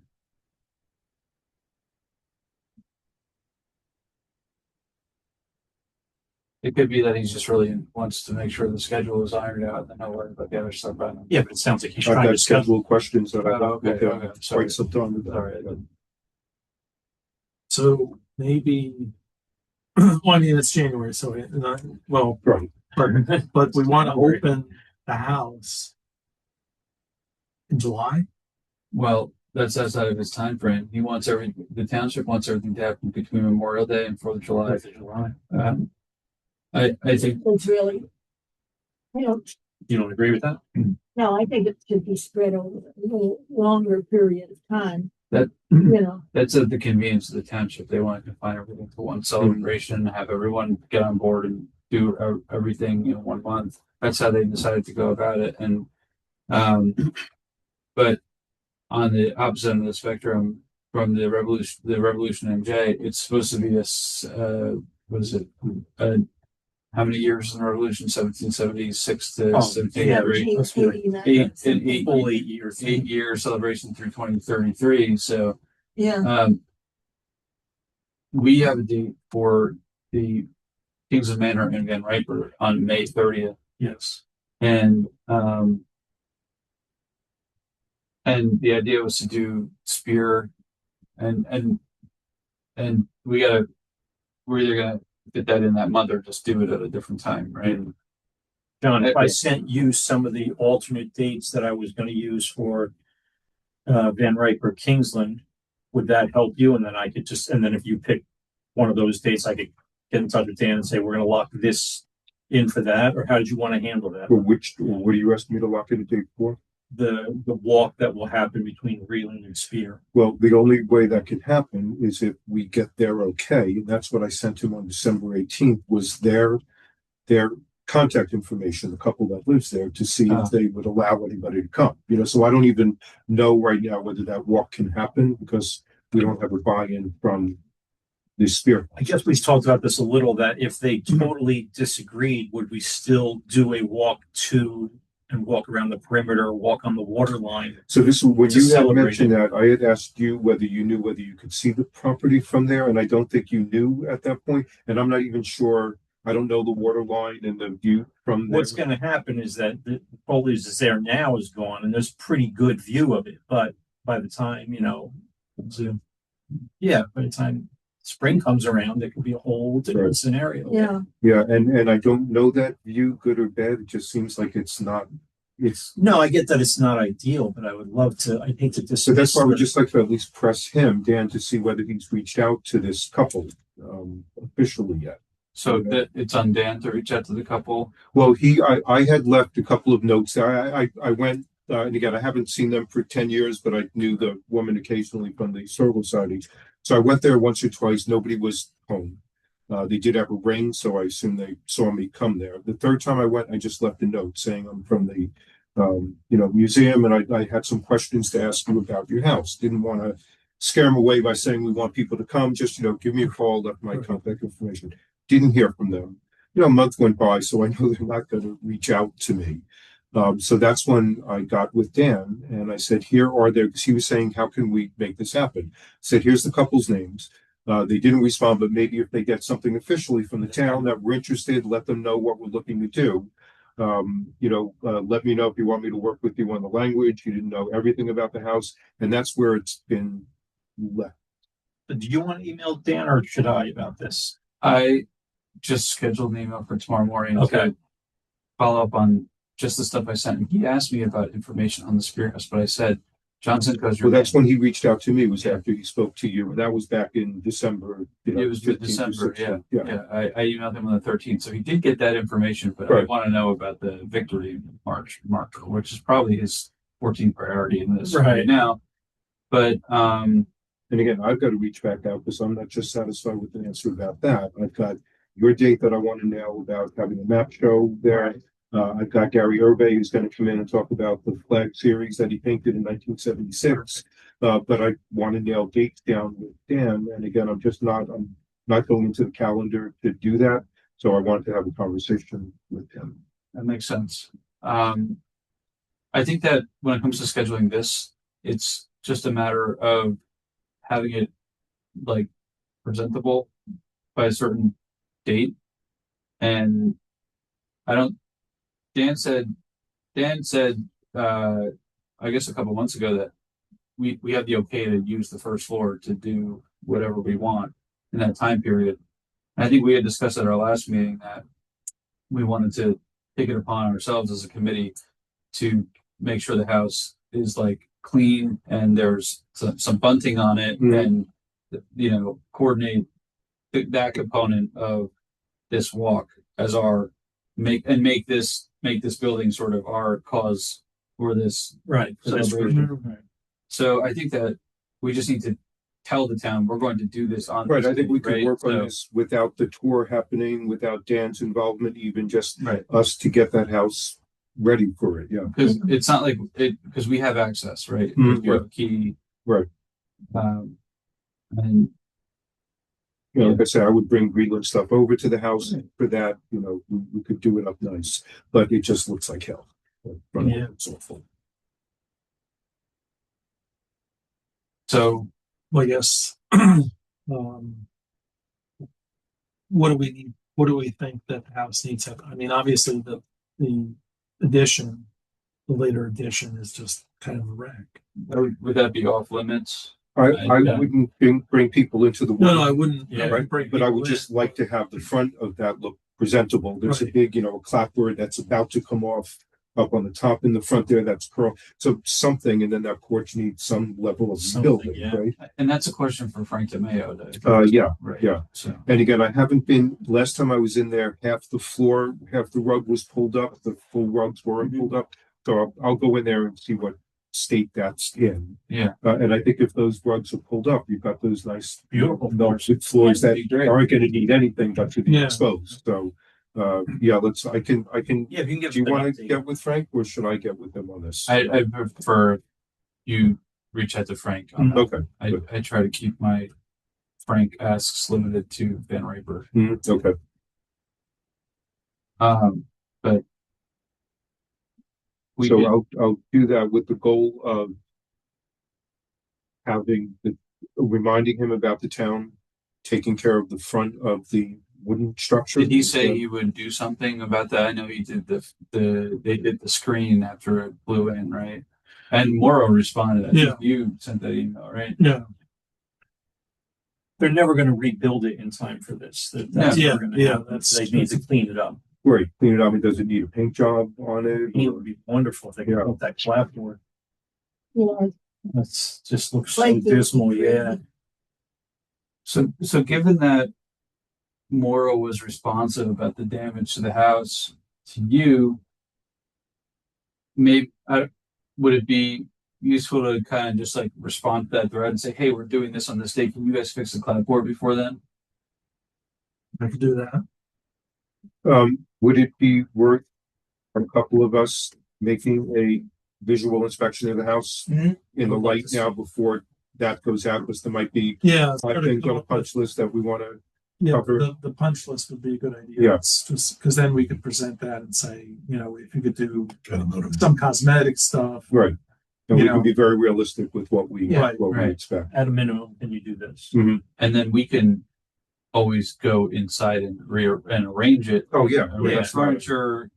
It could be that he's just really wants to make sure the schedule is ironed out and then he'll worry about the other stuff. Right now. Yeah, but it sounds like he's I've trying got to schedule. schedule questions that I've Oh, okay, okay. Sorry. quite some time ago. Sorry. So maybe, well, I mean, it's January, so well, Right. but we want to open the house in July. Well, that's outside of his time frame. He wants the township wants everything to happen between Memorial Day and 4th of July. I think It's really, you You don't agree with that? no, I think it should be spread over a little longer period of time. That- You know, that's at the convenience of the township. They want to confine everything to one celebration, have everyone get on board and do everything in 1 month. That's how they decided to go about it. And, but on the opposite end of the spectrum, from the Revolution MJ, it's supposed to be what is it? How many years in the Revolution? 1776 to 1783. 1889. Full 8 years. 8-year celebration through 2033. So, Yeah, we have a date for the Kingsland Manor and Van Riper on May 30th. Yes. And the idea was to do Spear and we're either gonna fit that in that month or just do it at a different time, right? John, if I sent you some of the alternate dates that I was going to use for Van Riper Kingsland, would that help you? And then I could and then if you pick one of those dates, I could get in touch with Dan and say, we're going to lock this in for that. Or how did you want to handle that? What do you ask me to lock in a date for? The walk that will happen between Greeland and Spear. Well, the only way that can happen is if we get their okay, and that's what I sent him on December 18th, was their contact information, the couple that lives there, to see if they would allow anybody to come. So I don't even know right now whether that walk can happen because we don't have a buy-in from the Spear. I guess we talked about this a little, that if they totally disagreed, would we still do a walk to and walk around the perimeter, walk on the water line? So this, when To you had celebrate mentioned that, I had asked you whether you could see the property from there, and I don't think you knew at that point. And I'm not even sure. I don't know the water line and the view from there. What's going to happen is that the foliage that's there now is gone, and there's pretty good view of it. But by the time, by the time spring comes around, it could be a whole different scenario. yeah. Yeah, and I don't know that view, good or bad. It just seems like it's not. No, I get that it's not ideal, but I would love to. I hate to dismiss. So that's why I would just like to at least press him, Dan, to see whether he's reached out to this couple officially yet. So that it's on Dan to reach out to the couple. Well, I had left a couple of notes. I went, and again, I haven't seen them for 10 years, but I knew the woman occasionally from the Historical Society. So I went there once or twice. Nobody was home. They did have a ring, so I assume they saw me come there. The third time I went, I just left a note saying I'm from the, museum, and I had some questions to ask you about your house. Didn't want to scare them away by saying we want people to come. Just, give me a call, left my contact information. Didn't hear from them. A month went by, so I know they're not going to reach out to me. So that's when I got with Dan, and I said, here are their, because he was saying, how can we make this happen? I said, here's the couple's names. They didn't respond, but maybe if they get something officially from the town that we're interested, let them know what we're looking to do. Let me know if you want me to work with you on the language. You didn't know everything about the house, and that's where it's been left. But do you want to email Dan or should I about this? I just scheduled an email for tomorrow morning Okay. to follow up on just the stuff I sent him. He asked me about information on the Spear House, but I said, Johnson goes, Well, that's when he reached out to me, was after he spoke to you, and that was back in December. It was 15th or December, 16th. yeah. I emailed him on the 13th, so he did get that information, but I Right. want to know about the Victory March marker, which is probably his 14th priority in this Right. now. But And again, I've got to reach back out because I'm not just satisfied with the answer about that. I've got your date that I want to nail about having a map show there. I've got Gary Urbe who's going to come in and talk about the flag series that he painted in 1976. But I want to nail dates down with Dan. And again, I'm not going into the calendar to do that. So I wanted to have a conversation with him. that makes sense. I think that when it comes to scheduling this, it's just a matter of having it like presentable by a certain date. And Dan said, I guess a couple months ago that we have the okay to use the first floor to do whatever we want in that time period. And I think we had discussed at our last meeting that we wanted to take it upon ourselves as a committee to make sure the house is like clean and there's some bunting on it and, coordinate that component of this walk as our make this building sort of our cause for this Right. celebration. Right. So I think that we just need to tell the town we're going to do this on Right. this I think we could date, work on this without the tour happening, without Dan's involvement, even just right. us to get that house ready for it. Yeah. Because it's not like because we have access, right? Mhm. We have a key. Right. And Like I said, I would bring Greenland stuff over to the house for that. We could do it up nice, but it just looks like hell. Yeah. It's awful. so Well, I guess, what do we need? What do we think that the house needs? I mean, obviously the addition, the later addition is just kind of a wreck. would that be off limits? I Yeah. wouldn't bring people into the No, world. I wouldn't. Yeah, Right, bring But I would people in. just like to have the front of that look presentable. There's a Right. big, a clapboard that's about to come off up on the top in the front there. That's curl. So something, and then that porch needs some level of Something, building, yeah. right? And that's a question for Frank DeMeo. Yeah, right. yeah. So And again, I haven't been, last time I was in there, half the floor, half the rug was pulled up, the full rugs weren't pulled up. So I'll go in there and see what state that's in. yeah, And I think if those rugs are pulled up, you've got those nice, Beautiful melted floors that that'd be great. aren't gonna need anything but to be Yeah. exposed. So, I can, Yeah, if you can get do you an want to update. get with Frank or should I get with him on this? I prefer you reach out to Frank on that. Okay, I try to keep my Frank asks limited to Van Raper. okay. But we So could- I'll do that with the goal of reminding him about the town, taking care of the front of the wooden structure. did he say he would do something about that? I know he did they did the screen after it blew in, right? And Morrow responded. I think you sent that email, right? Yeah. They're never going to rebuild it in time for this. That's Yeah, never going to yeah, happen. that's- They need to clean it up. Right, clean it up. And does it need a paint job on it? It would be wonderful if they could Yeah. put that clapboard. Yeah, That's just looks so Like the- dismal. Yeah. So given that Morrow was responsive about the damage to the house to you, maybe would it be useful to kind of just like respond to that thread and say, hey, we're doing this on this date. Can you guys fix the clapboard before then? I could do that. Would it be worth a couple of us making a visual inspection of the house Mhm. in the I'd like light to see now before that goes out? Because there might be Yeah. it's 5 gotta things come on a up with- punch list that we want to. Yeah, cover. the punch list would be a good idea. Yeah. It's just because then we could present that and say, if you could do Kind of motive. some cosmetic stuff, Right. And You we know. can be very realistic with what we, Yeah, what we right. expect. At a minimum, can you do this? Mhm. And then we can always go inside and arrange it. Oh, yeah. Arrange Yeah. furniture,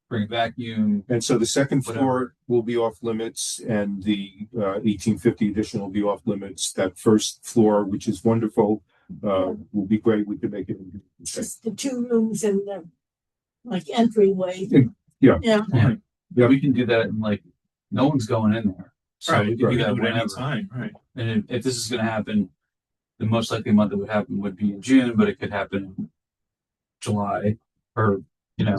bring a vacuum. And so the second floor Whatever. will be off limits and the 1850 edition will be off limits. That first floor, which is wonderful, will be great. We can make it. Just the two rooms in the, like, entryway. Yeah. Yeah. Yeah. We can do that and like, no one's going in there. So we can right. do that Do it whenever. anytime, right? And if this is going to happen, the most likely month it would happen would be in June, but it could happen in July or, you know,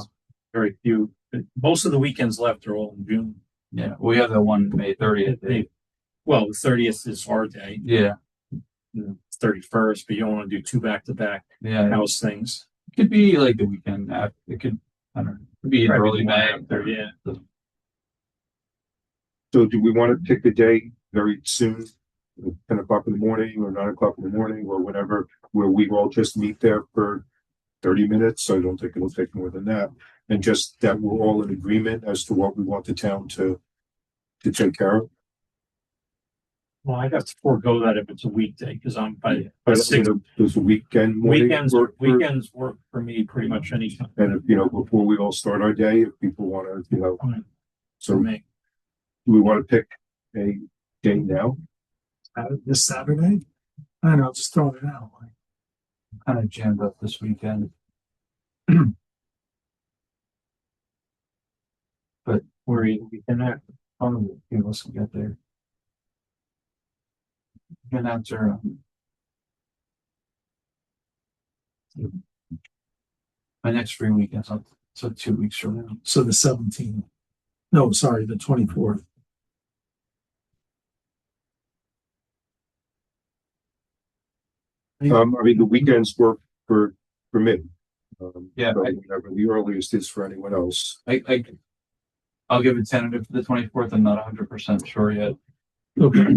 Very few. Most of the weekends left are all in June. yeah, we have that one May 30th. Well, the 30th is our day, Yeah. the 31st, but you don't want to do two back-to-back Yeah. house things. It could be like the weekend after. It could, I don't know, it could be in early May. After, yeah. So do we want to pick a day very soon? 10 o'clock in the morning or 9 o'clock in the morning or whatever, where we all just meet there for 30 minutes. I don't think it'll take more than that. And just that we're all in agreement as to what we want the town to take care of. Well, I have to forego that if it's a weekday, because I'm by Does a weekend morning work for- weekends work for me pretty much anytime. And if, before we all start our day, if people want to, For so me. do we want to pick a day now? This Saturday? I don't know, just throwing it out. I'm kind of jammed up this weekend. But Where you weekend at? probably a few of us will get there. And after my next free weekend, so 2 weeks from now. So the 17th. No, sorry, the 24th. I mean, the weekends work for me. Yeah, so whatever the earliest is for anyone else. I'll give it tentative for the 24th. I'm not 100% sure yet. Okay.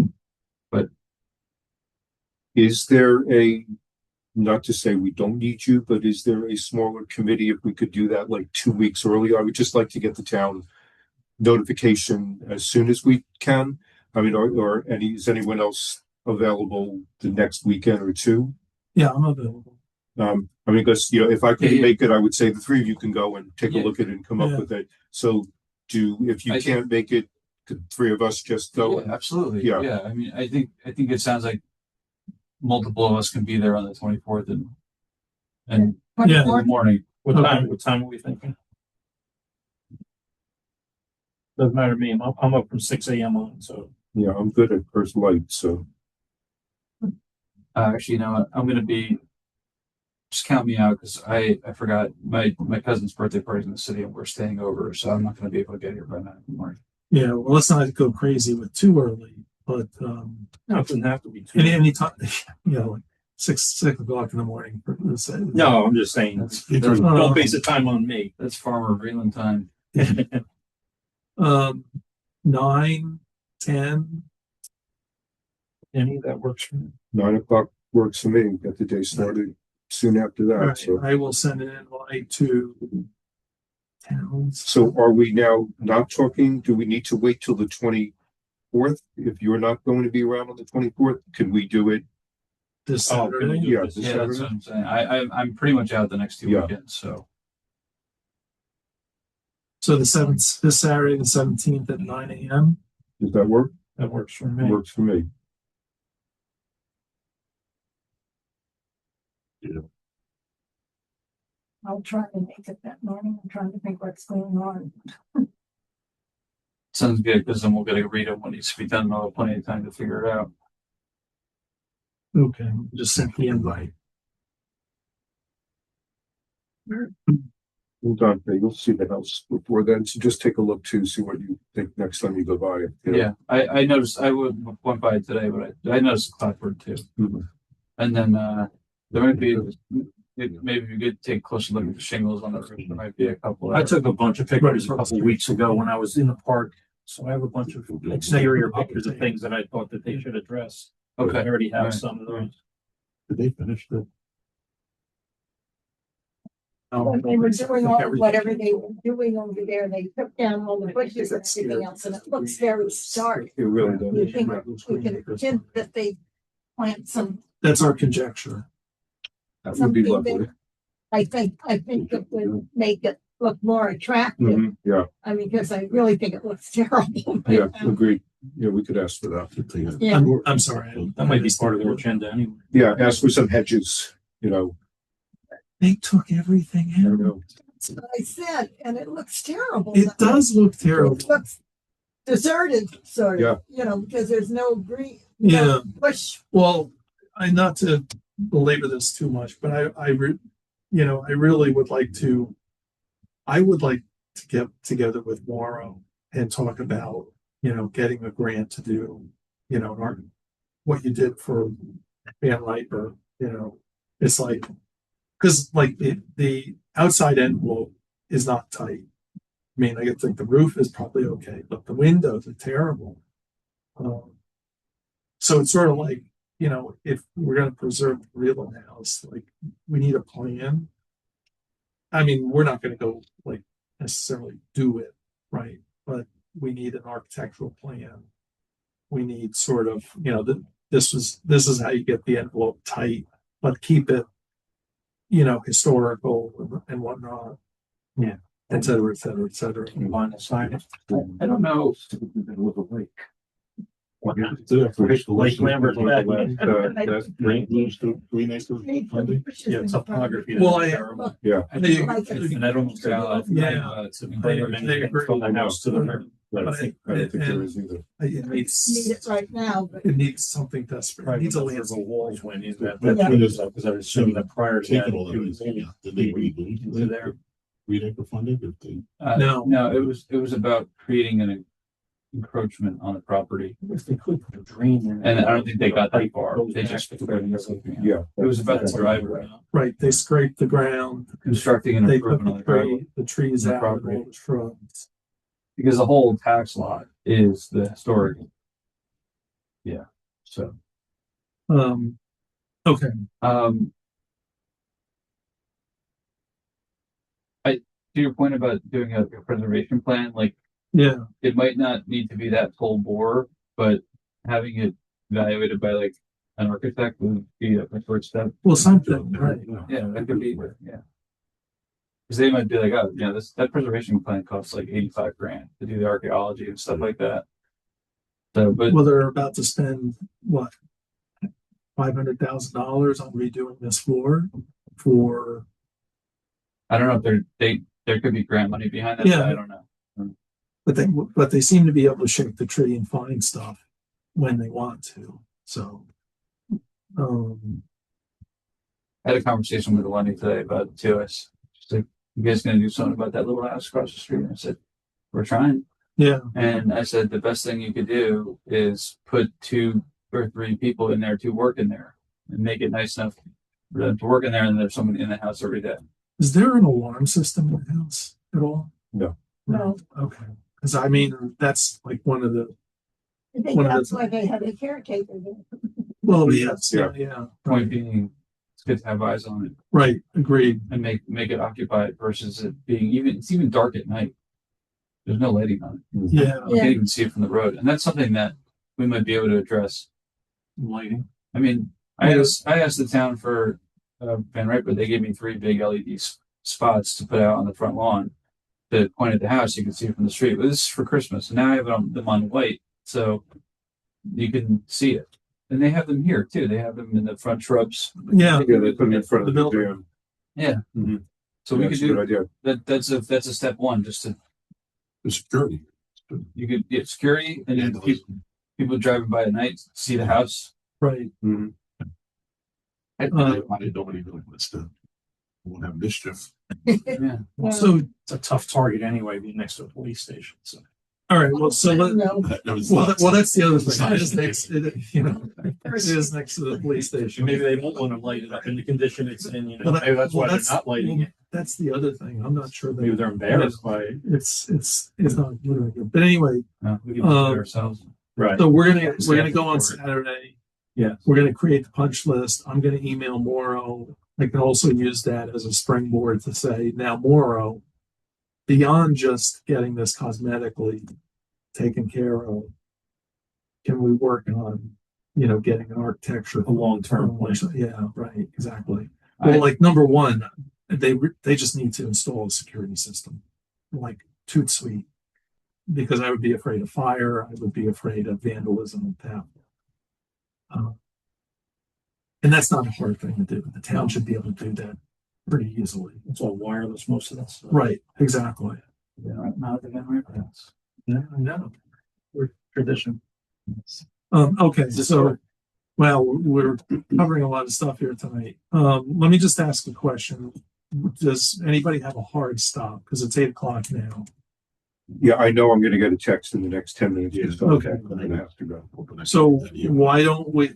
Is there not to say we don't need you, but is there a smaller committee if we could do that like 2 weeks early? I would just like to get the town notification as soon as we can. I mean, is anyone else available the next weekend or two? Yeah, I'm available. I mean, because if I couldn't make it, I would say the three of you can go and take a Yeah. look at it and come up with it. So if you I can't make it, could three of us just go? Yeah, absolutely. Yeah. Yeah. I mean, I think it sounds like multiple of us can be there on the 24th and in Yeah. the morning. What Okay. time? What time are we thinking? Doesn't matter to me. I'm up from 6 a.m. on, so. Yeah, I'm good at first light, so. Actually, you know what? I'm gonna be. Just count me out because I forgot my cousin's birthday party's in the city and we're staying over, so I'm not gonna be able to get here by 9 in the morning. Yeah, well, let's not go crazy with too early, but No, it doesn't have to be. any time, like 6 o'clock in the morning. No, I'm just saying. That's Don't base the time on me. that's Farmer Vreeland time. 9, 10. Any that works for me. 9 o'clock works for me. Get the day started soon after that. All right, So, I will send an invite to towns. so are we now not talking? Do we need to wait till the 24th? If you're not going to be around on the 24th, can we do it? This Oh, Saturday. Yeah, this Yeah, that's Saturday? what I'm saying. I'm pretty much out the next 2 Yeah. weekends, so So the 7th, this Saturday, the 17th at 9 a.m. Does that work? That works for me. Works for me. I'll try to make it that morning. I'm trying to think what's going on. sounds good because then we'll get to read it when needs to be done and I'll have plenty of time to figure it out. Okay, just sent the invite. Hold on, you'll see the house before then. So just take a look too, see what you think next time you go by it. Yeah, I noticed I went by it today, but I noticed the clapboard too. Mhm. And then there might be maybe you could take a closer look at the shingles on the roof. There might be a couple. I took a bunch of pictures a couple weeks ago when I was in the park. So I have a bunch of exterior pictures of things that I thought that they should address. I Okay. already have Alright. some of those. Did they finish the? when they were doing whatever they were doing over there, they took down all the bushes and everything else, and it looks very stark. It really You does. think we can hint that they plant some, That's our conjecture. That would be something lovely. there? I think it would make it look more attractive. Mhm, yeah, I mean, because I really think it looks terrible. yeah, agreed. Yeah, we could ask for that. Yeah. I'm sorry. That might be part of their agenda anyway. Yeah, ask for some hedges, They took everything I don't out. know. That's what I said, and it looks terrible. It does look terrible. It looks deserted, sort of, because there's no green. no bush. Well, not to belabor this too much, but I really would like to. I would like to get together with Morrow and talk about, getting a grant to do, what you did for Van Riper. It's like, because like the outside envelope is not tight. I mean, I think the roof is probably okay, but the windows are terrible. So it's sort of like, if we're going to preserve the real in the house, like we need a plan. I mean, we're not going to go like necessarily do it, right? But we need an architectural plan. We need sort of, this is how you get the envelope tight, but keep it, historical and whatnot. Yeah. Et cetera, et cetera, et cetera. On the side. I don't know. Lake Lambert. That's Green Acres funding. Yeah, topography. Well, yeah. I think, and I don't know. Yeah. It's They agree. From the house to the. I don't think there is either. It Need it right now, but it needs something desperate. It needs a landscape. walls when he's that. Yeah. Because I assume that prior to that. Taking all that, it was- did they redo there. Green Acre funded? If they, No. No, it was about creating an encroachment on the property. If they could put a drain in. And I don't think they got that far. They just Yeah. It was about the driveway, Right, they scraped the ground. constructing an They took improvement on the driveway. the trees The out, property. all the shrubs. Because the whole tax lot is the historic. Yeah, so, Okay, to your point about doing a preservation plan, like, yeah, it might not need to be that full bore, but having it evaluated by like an architect would be a preferred step. well, something, right, Yeah, that could be, yeah. Cause they might be like, oh, that preservation plan costs like 85 grand to do the archaeology and stuff like that. So, but well, they're about to spend, what, $500,000 on redoing this floor for, I don't know if there could be grant money behind that, Yeah. but I don't know. but they seem to be able to shake the tree and find stuff when they want to, so. I had a conversation with Lenny today about it too. She's like, you guys gonna do something about that little house across the street? And I said, we're trying. Yeah, And I said, the best thing you could do is put 2 or 3 people in there to work in there and make it nice enough for them to work in there, and there's someone in the house every day. is there an alarm system in the house at all? No. No. Okay, because I mean, that's like one of the, I think One of the- that's why they had a caretaker there. well, yes, Yeah. yeah, Point right, being, it's good to have eyes on it right, agreed, and make it occupied versus it being it's even dark at night. There's no lighting on it. yeah, You can't even see it from the road. And that's something that we might be able to address. lighting, I mean, I asked the town for Van Riper. They gave me 3 big LED spots to put out on the front lawn to point at the house. You can see it from the street. But this is for Christmas, and now I have them on white, so you can see it. And they have them here too. They have them in the front shrubs. yeah, Yeah, they put them in front of The the building. museum. Yeah. Mhm. So we could That's a good do idea. that. That's a step one. Just to the security. you could get security, and then people driving by at night see the house. right, Mhm. I nobody really wants to won't have mischief. Yeah. so, It's a tough target anyway, being next to a police station, so. all right, well, so let, No, That was well, nuts. that's the other thing, It's it is next, it is next to the police station. Maybe they won't want to light it up in the condition it's in, Well, that- maybe that's why well, they're not lighting well, it. That's the other thing, I'm not sure that. Maybe they're embarrassed by it. It's not literally good, but anyway, No, we can do it Um, ourselves. Right. so we're gonna go on Saturday. Yeah. We're gonna create the punch list. I'm gonna email Morrow I can also use that as a springboard to say, now Morrow, beyond just getting this cosmetically taken care of, can we work on, getting an architecture, A long-term plan. Yeah, right, exactly. Well, like number one, they just need to install a security system, like toot sweet, because I would be afraid of fire. I would be afraid of vandalism and theft. And that's not a hard thing to do. The town should be able to do that pretty easily. It's all wireless, most of that stuff. Right, exactly. Yeah, not the wireless. Yeah, I know. We're tradition. Okay, so, well, we're covering a lot of stuff here tonight. Let me just ask a question. Does anybody have a hard stop? Because it's 8 o'clock now. Yeah, I know I'm gonna get a text in the next 10 minutes. Yeah. so Okay. I'm gonna have to go. So why don't we,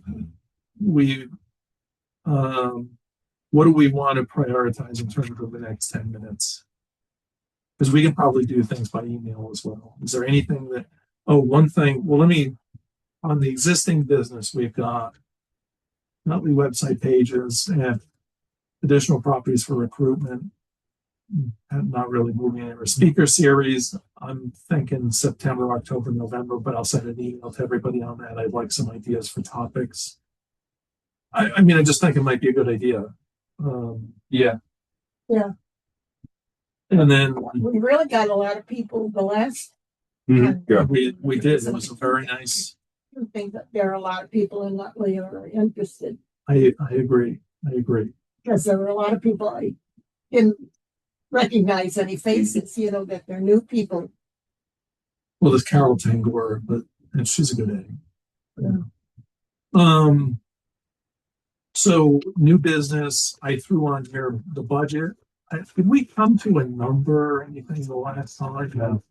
what do we want to prioritize in terms of the next 10 minutes? Because we can probably do things by email as well. Is there anything that, one thing, well, on the existing business, we've got Nutley website pages and additional properties for recruitment. And not really moving anywhere. Speaker series, I'm thinking September, October, November, but I'll send an email to everybody on that. I'd like some ideas for topics. I mean, I just think it might be a good idea. Yeah. And then We really got a lot of people the last, Mhm, yeah. we did. It was a very nice. I think that there are a lot of people in Nutley who are interested, I agree. because there were a lot of people I didn't recognize any faces, that they're new people. Well, there's Carol Tangor, and she's a good egg. Yeah. So new business, I threw on here the budget. Did we come to a number or anything the last time?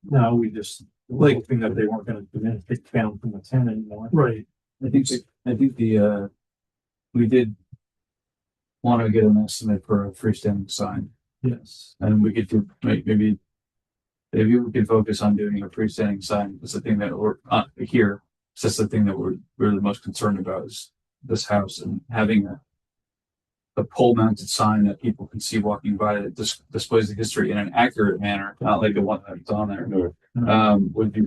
No, we just like hoping that they weren't going to diminish it down from the 10 anymore. Right. I think we did want to get an estimate for a freestanding sign. Yes. And we could do maybe we could focus on doing a freestanding sign. It's the thing that we're here. So that's the thing that we're the most concerned about is this house and having a pole mounted sign that people can see walking by that displays the history in an accurate manner, not like the one that's on there. Would be,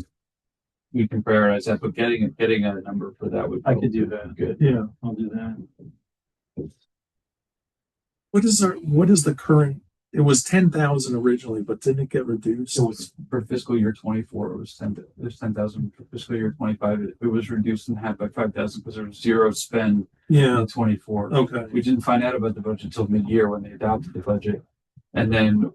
we can prioritize that, but getting a number for that would I could do that. good. Yeah. I'll do that. What is the current? It was 10,000 originally, but didn't it get reduced? So it's for fiscal year 24, it was 10,000 for fiscal year 25. It was reduced in half by 5,000 because there was zero spend in 24. Okay. We didn't find out about the budget until mid-year when they adopted the budget. And then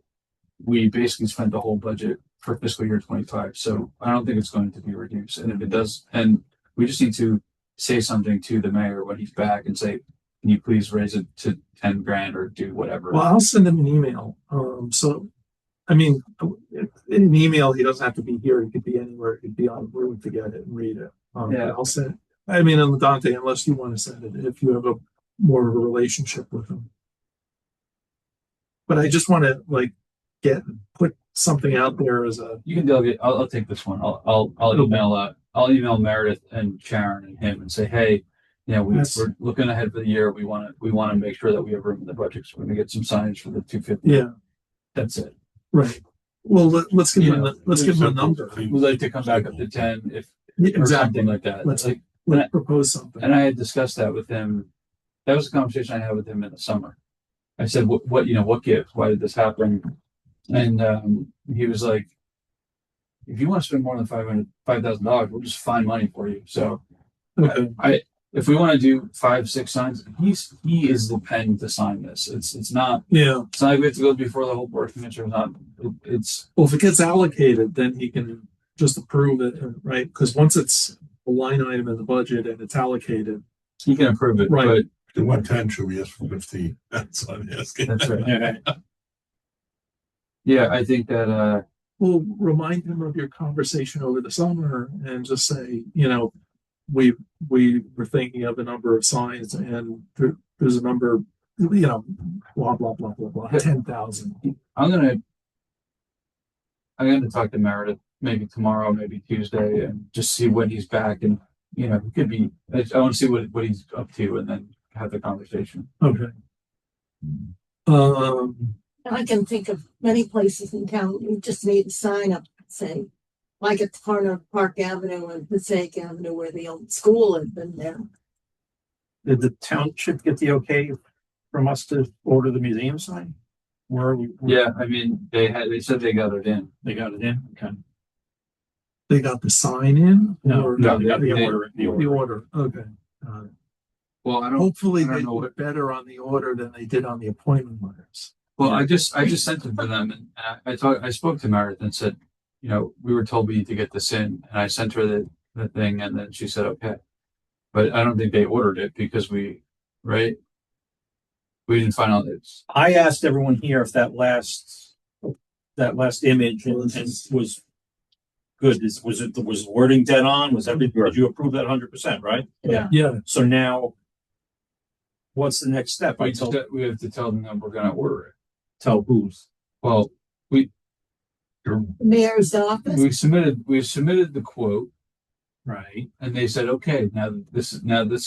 we basically spent the whole budget for fiscal year 25. So I don't think it's going to be reduced. And if it does, and we just need to say something to the mayor when he's back and say, can you please raise it to 10 grand or do whatever? Well, I'll send him an email. So, I mean, in an email, he doesn't have to be here. He could be anywhere. He could be on the road to get it and read it. Yeah. I'll send. I mean, and Dante, unless you want to send it, if you have more of a relationship with him. But I just want to put something out there as a. You can delegate. I'll take this one. I'll email I'll email Meredith and Sharon and him and say, hey, we're looking ahead for the year. We want to make sure that we have room in the budget. So we're going to get some signage for the 250. Yeah, that's it. Right. Well, let's give him a number. We'd like to come back up to 10 or exactly something like that. Let's propose something. And I had discussed that with him. That was a conversation I had with him in the summer. I said, what gives? Why did this happen? And he was like, if you want to spend more than $5,000, we'll just find money for you. So if we want to do 5-6 signs, he is the pen to sign this. It's not. Yeah. It's not like we have to go before the whole board commissioner. It's well, if it gets allocated, then he can just approve it, right? Because once it's a line item in the budget and it's allocated, he can approve it. Right. The 110 should we ask for 15? That's what I'm asking. That's right. Yeah, I think that. We'll remind him of your conversation over the summer and just say, we were thinking of a number of signs and there's a number, blah, blah, blah, blah, blah, 10,000. I'm going to talk to Meredith maybe tomorrow, maybe Tuesday, and just see when he's back. And, it could be, I want to see what he's up to and then have the conversation. Okay. I can think of many places in town, you just need a sign up saying, like at the corner of Park Avenue and Passaic Avenue where the old school had been there. Did the township get the okay from us to order the museum sign? Where are we? Yeah, I mean, they said they got it in. They got it in? Okay. They got the sign in? No, Or no, they got they- the order. Okay. Well, Hopefully I don't they know did better on the order than they did on the appointment letters. Well, I just sent it to them, and I spoke to Meredith and said, you know, we were told we need to get this in, and I sent her the thing, and then she said okay, but I don't think they ordered it because we didn't find out it's I asked everyone here if that last image was good. Was the wording dead on? Was everything, did you approve that 100%, right? Yeah. Yeah, So now, what's the next step? we have to tell them that we're going to order it. Tell who's? Well, Mayor's office. we submitted the quote, Right. and they said okay. Now this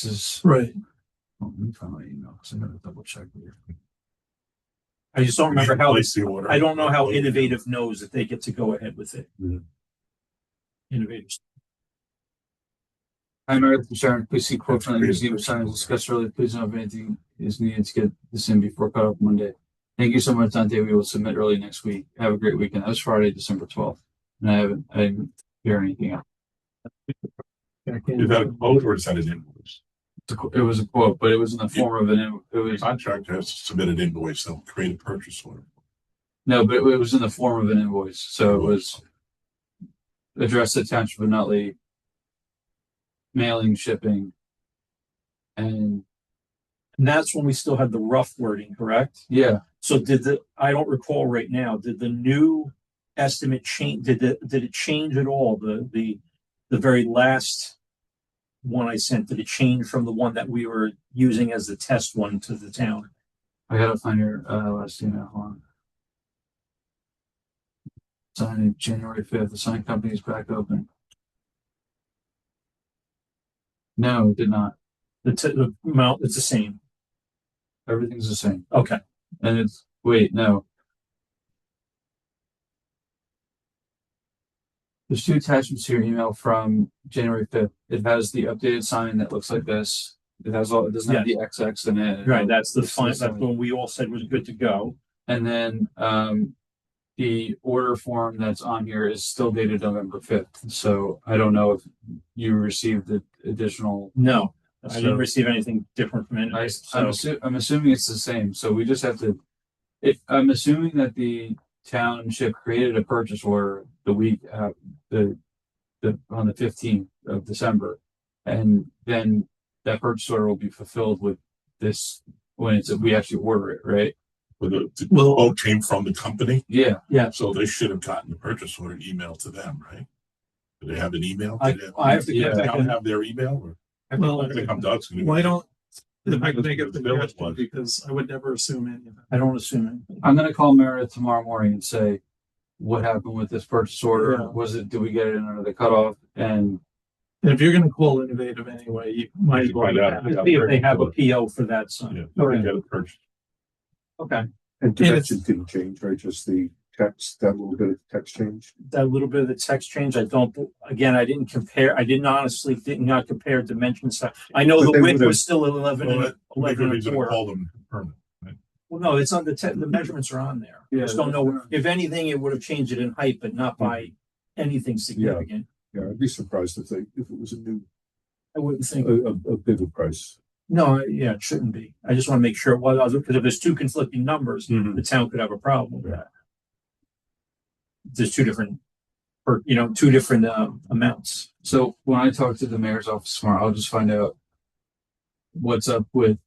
is. right. Oh, let me find my email because I'm going to double check here. I just don't remember how, Place the order. I don't know how Innovative knows that they get to go ahead with it. Mhm. Innovative. Hi, Meredith and Sharon. Please see quote from the museum signs discussed earlier. Please know if anything is needed to get this in before cutoff Monday. Thank you so much, Dante. We will submit early next week. Have a great weekend. That was Friday, December 12th. And I didn't hear anything else. Is that a quote or is that an invoice? It was a quote, but it was in the form of it was Contractor has to submit an invoice, they'll create a purchase order. no, but it was in the form of an invoice. So it was addressed to Township of Nutley, mailing, shipping, and that's when we still had the rough wording, correct? yeah. So I don't recall right now, did the new estimate change, did it change at all? The very last one I sent, did it change from the one that we were using as the test one to the town? I gotta find your last email. Hold on. Signed January 5th. The sign company is back open. No, it did not. The amount, it's the same. Everything's the same. Okay. And it's wait, no. There's two attachments to your email from January 5th. It has the updated sign that looks like this. It has all. It doesn't have the XX in it. Right. That's the It's fine. the That's sign. when we all said was good to go. And then the order form that's on here is still dated November 5th. So I don't know if you received the additional. No, I So- didn't receive anything different from it. I'm assuming it's the same. So we just have to. I'm assuming that the township created a purchase order the week on the 15th of December, and then that purchase order will be fulfilled with this when we actually order it, right? But the Well- quote came from the company, Yeah. so they should have gotten the purchase order emailed to them, right? Do they have an email? I have to Yeah. get They back don't in. have their email or? Well, They come to us. why don't, if I Because can make a the village suggestion, was. because I would never assume any of that. I don't assume anything. I'm gonna call Meredith tomorrow morning and say, what happened with this purchase order? Yeah. Did we get it in under the cutoff? And And if you're gonna call Innovative anyway, you might as well. Find out. Let's see if they have a PO for that sign. Yeah, Okay. they get a purchase. Okay. And it's- dimensions didn't change, right? Just the text, that little bit of text change. That little bit of the text change, I did not compare dimensions. I know But the they width would've- was still 11 Well, and that 11 and a reason to quarter. call them permanent. Well, no, it's on the measurements are on there. I Yeah, just don't know, that's- if anything, it would have changed it in height, but not by anything significant. Yeah, I'd be surprised if it was a new, I wouldn't think. a bigger price. No, yeah, it shouldn't be. I just want to make sure it was, because if there's two conflicting numbers, Mhm. the town could have a problem with that. There's two different amounts. so when I talk to the mayor's office tomorrow, I'll just find out what's up with.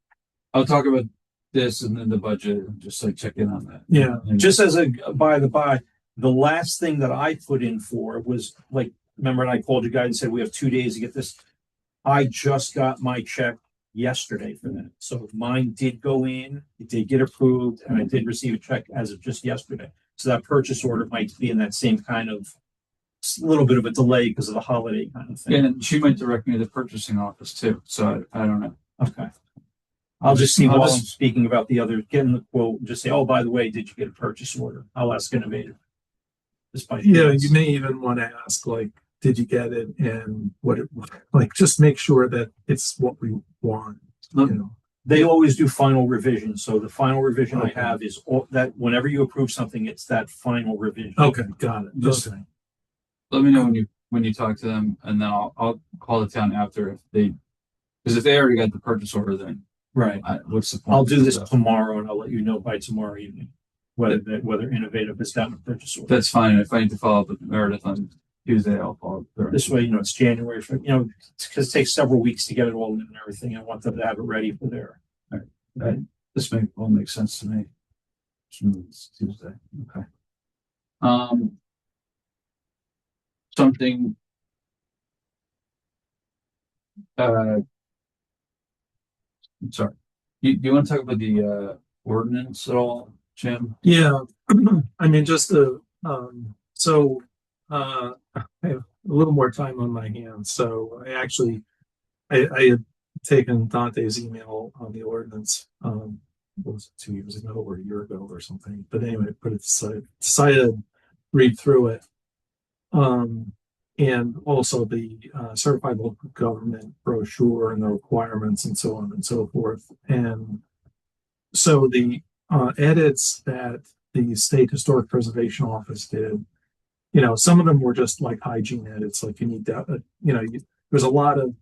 I'll talk about this and then the budget and just like check in on that. Yeah. And Just as a by the last thing that I put in for was like, remember, and I called you guys and said, we have 2 days to get this. I just got my check yesterday for that. So mine did go in, it did get approved, and I did receive a check as of just yesterday. So that purchase order might be in that same kind of little bit of a delay because of the holiday kind of thing. and she might direct me to the purchasing office too. So I don't know. Okay. I'll just see I'll while just- I'm speaking about the other, getting the quote, just say, oh, by the way, did you get a purchase order? I'll ask innovative. Just by Yeah, chance. you may even want to ask, like, did you get it and what it, like, just make sure that it's what we want, you know? They always do final revision, so the final revision Okay. I have is all that whenever you approve something, it's that final revision. Okay, got it. Just- Okay. Let me know when you talk to them, and then I'll call the town after if they, because if they already got the purchase order, then Right. what's the point? I'll do this So, tomorrow and I'll let you know by tomorrow evening whether innovative has gotten a purchase order. that's fine. If I need to follow up with Meredith on Tuesday, I'll follow up. with her. This way, it's January for, because it takes several weeks to get it all in and everything. I want them to have it ready for their. This all makes sense to me. It's Tuesday. Okay. Something. I'm sorry. You want to talk about the ordinance at all, Jim? Yeah, I mean, just the, I have a little more time on my hands, so I had taken Dante's email on the ordinance, what was it, 2 years ago or a year ago or something, but anyway, put it aside, decided to read through it. And also the certified local government brochure and the requirements and so on and so forth. And so the edits that the State Historic Preservation Office did, some of them were just like hygiene edits, like you need to, there's a lot of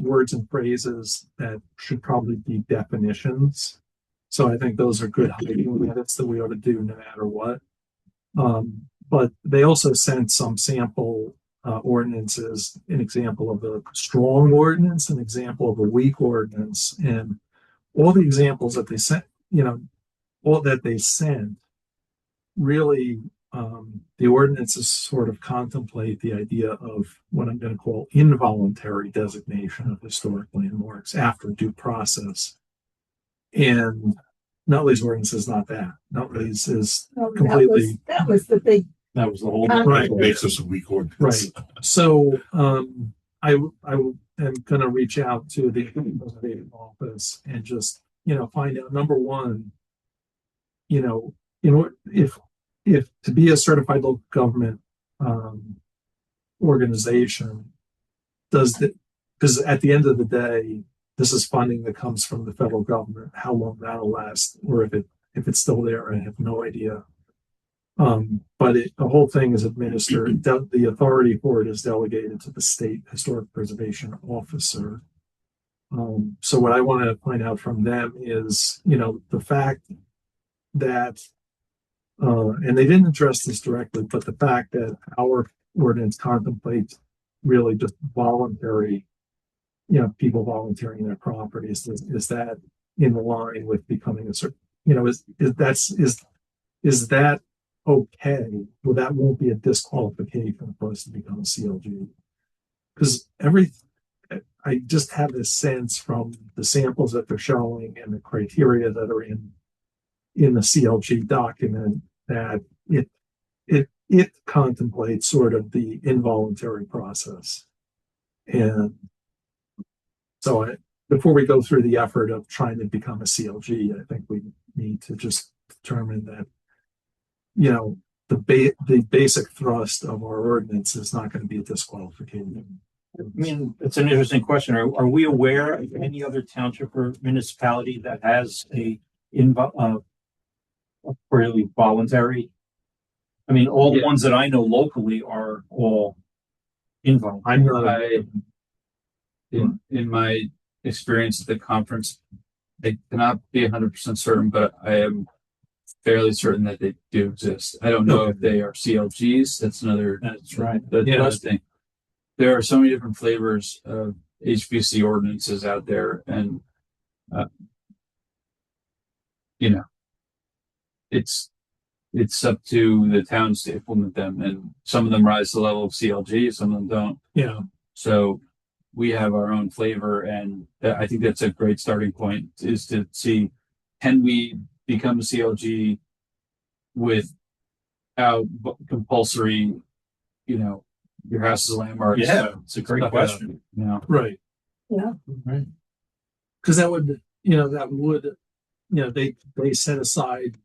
words and phrases that should probably be definitions. So I think those are good hygiene edits that we ought to do no matter what. But they also sent some sample ordinances, an example of a strong ordinance, an example of a weak ordinance, and all the examples that they sent, all that they sent really, the ordinances sort of contemplate the idea of what I'm going to call involuntary designation of historic landmarks after due process. And Nutley's ordinance is not that. Nutley's is completely. That was the big. That was the whole. Right. Makes us a weak ordinance. Right. So I am going to reach out to the preservation office and just find out, number one, if to be a certified local government organization, because at the end of the day, this is funding that comes from the federal government. How long that'll last, or if it's still there, I have no idea. But the whole thing is administered. The authority for it is delegated to the state historic preservation officer. So what I want to find out from them is, the fact that, and they didn't address this directly, but the fact that our ordinance contemplates really just voluntary, people volunteering their properties, is that in line with becoming a certain, is that okay? Well, that won't be a disqualification for us to become a CLG, because I just have this sense from the samples that they're showing and the criteria that are in the CLG document that it contemplates sort of the involuntary process. And so before we go through the effort of trying to become a CLG, I think we need to just determine that, the basic thrust of our ordinance is not going to be a disqualification. I mean, it's an interesting question. Are we aware of any other township or municipality that has a really voluntary? I mean, all the ones that I know locally are all involuntary. I'm not. In my experience at the conference, I cannot be 100% certain, but I am fairly certain that they do exist. I don't know if they are CLGs. That's another. That's right. That's thing. There are so many different flavors of HBC ordinances out there, and it's up to the towns to implement them, and some of them rise to the level of CLG, some of them don't. Yeah. So we have our own flavor, and I think that's a great starting point, is to see, can we become a CLG without compulsory, your house is a landmark. Yeah, it's a great question. Right. Yeah. Right. Because that would that would, they set aside,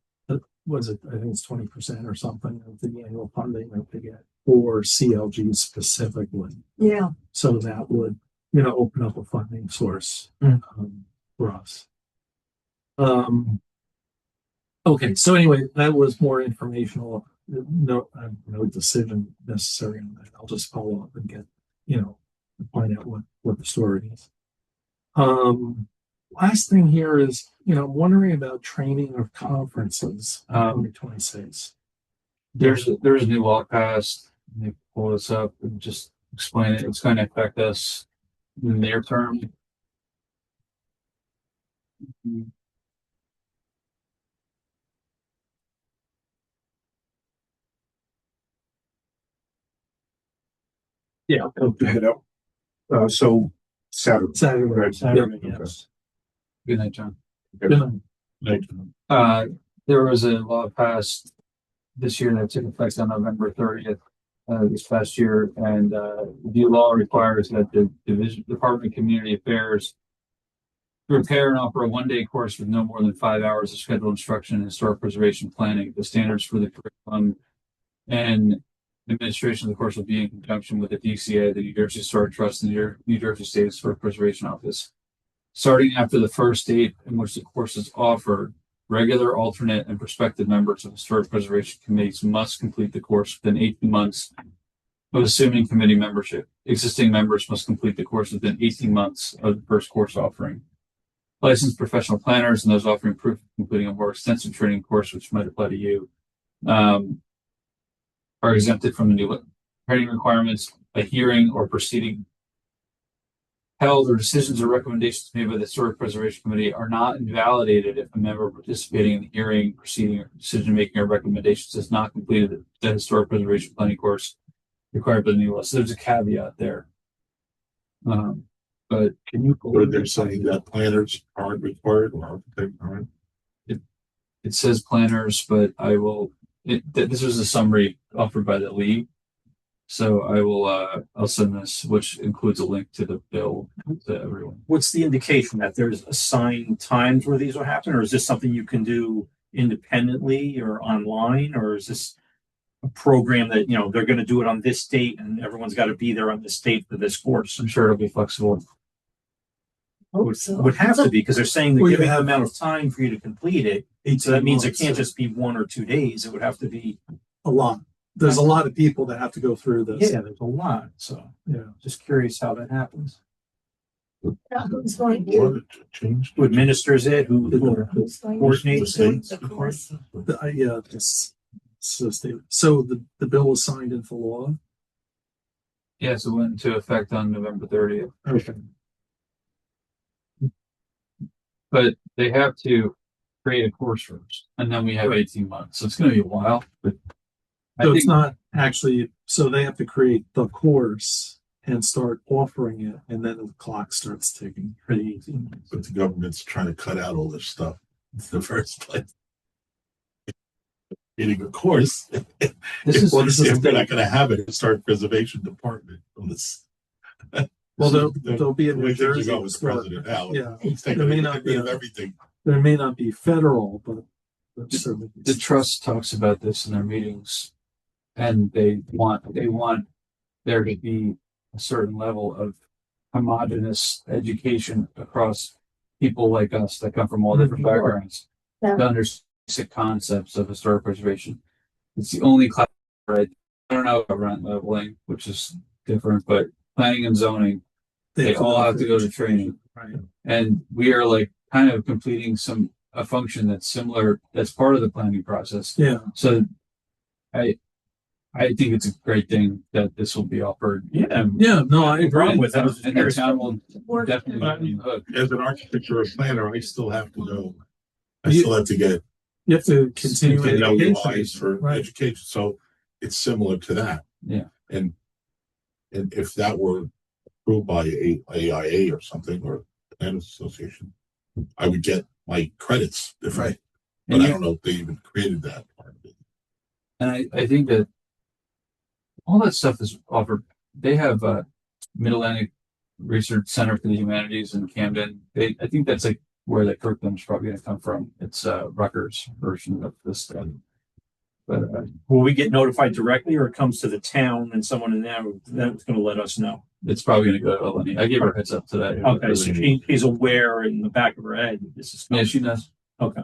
was it, I think it's 20% or something of the annual funding that they get for CLG specifically. Yeah. So that would, open up a funding source for us. Okay, so anyway, that was more informational. No decision necessary on that. I'll just follow up and get, find out what the story is. Last thing here is, I'm wondering about training of conferences in 2026. There's a new law passed. They pull this up and just explain it. It's going to affect us in the near term. Yeah. So Saturday. Saturday, Okay. yes. Good night, John. Good night. There was a law passed this year that took effect on November 30th this past year, and the new law requires that the Department of Community Affairs prepare and offer a one-day course with no more than 5 hours of scheduled instruction in historic preservation planning. The standards for the curriculum and administration of the course will be in conjunction with the DCA, the New Jersey Historic Trust, and the New Jersey State Historic Preservation Office. Starting after the first date in which the course is offered, regular, alternate, and prospective members of historic preservation committees must complete the course within 18 months of assuming committee membership. Existing members must complete the course within 18 months of the first course offering. Licensed professional planners and those offering proof of completing a more extensive training course, which might apply to you, are exempted from the new training requirements. A hearing or proceeding held or decisions or recommendations made by the Historic Preservation Committee are not invalidated if a member participating in the hearing, proceeding, or decision-making or recommendations has not completed the Historic Preservation Planning course required by the new law. So there's a caveat there. But can you go to there saying that planners aren't required or architects aren't? It says planners, but I will. This was a summary offered by the league, so I will. I'll send this, which includes a link to the bill to everyone. What's the indication that there's assigned times where these will happen, or is this something you can do independently or online, or is this a program that they're going to do it on this date and everyone's got to be there on this date for this course? I'm sure it'll be flexible. Would have to be, because they're saying they're giving an amount of time for you to complete it. So that means it can't just be 1 or 2 days. It would have to be a lot. There's a lot of people that have to go through this. Yeah, there's a lot. So just curious how that happens. Who's going to change? Who administers it? Who coordinates it? the course? Yeah, so the bill was signed into law. Yes, it went into effect on November 30th. Okay. But they have to create a course first, and then we have 18 months. So it's going to be a while. But So it's not actually, so they have to create the course and start offering it, and then the clock starts ticking pretty easy. But the government's trying to cut out all this stuff in the first place. Getting a course. If they're not going to have it, Historic Preservation Department on this. Well, there'll be a New Jersey was president now. Yeah, He's there taking may not be everything. There may not be federal, but the trust talks about this in their meetings, and they want there to be a certain level of homogenous education across people like us that come from all different backgrounds to understand basic concepts of historic preservation. It's the only class, right? I don't know about rent leveling, which is different, but planning and zoning, they all have to go to training. Right. And we are like kind of completing a function that's similar, that's part of the planning process. Yeah. So I think it's a great thing that this will be offered. Yeah, no, I agree with that. And the town will definitely be hooked. As an architect or a planner, I still have to know. I still have to get you have to continue education for right. education. So it's similar to that. Yeah. And if that were approved by a AIA or something or Planners Association, I would get my credits if I. But I don't know if they even created that part of it. And I think that all that stuff is offered. They have Mid-Atlantic Research Center for the Humanities in Camden. I think that's like where the curriculum's probably going to come from. It's Rutgers version of this stuff. But Will we get notified directly, or it comes to the town and someone in there that's going to let us know? it's probably going to go to Eleni. I gave her a heads up today. Okay, so she's aware in the back of her head this is Yeah, coming. she knows. Okay.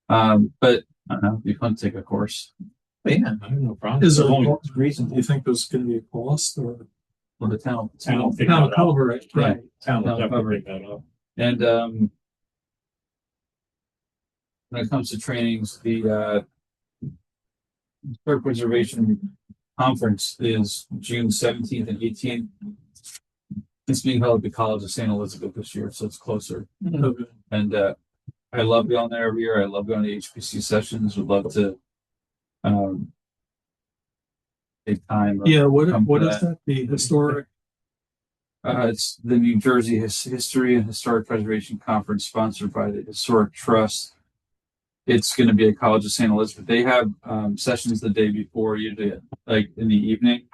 But I don't know. It'd be fun to take a course. But yeah, I have no problem. Is there As long as a- it's reasonable. Do you think there's going to be a cost or For the town. Town will figure town that out. cover it? Right. Town will Town will cover definitely pick that up. And when it comes to trainings, the Historic Preservation Conference is June 17th and 18th. It's being held at the College of St. Elizabeth this year, so it's closer. Okay. And I love going there every year. I love going to HPC sessions. Would love to take time. or Yeah, what come to is that? The historic? It's the New Jersey History and Historic Preservation Conference, sponsored by the Historic Trust. It's going to be at College of St. Elizabeth. They have sessions the day before, usually like in the evening.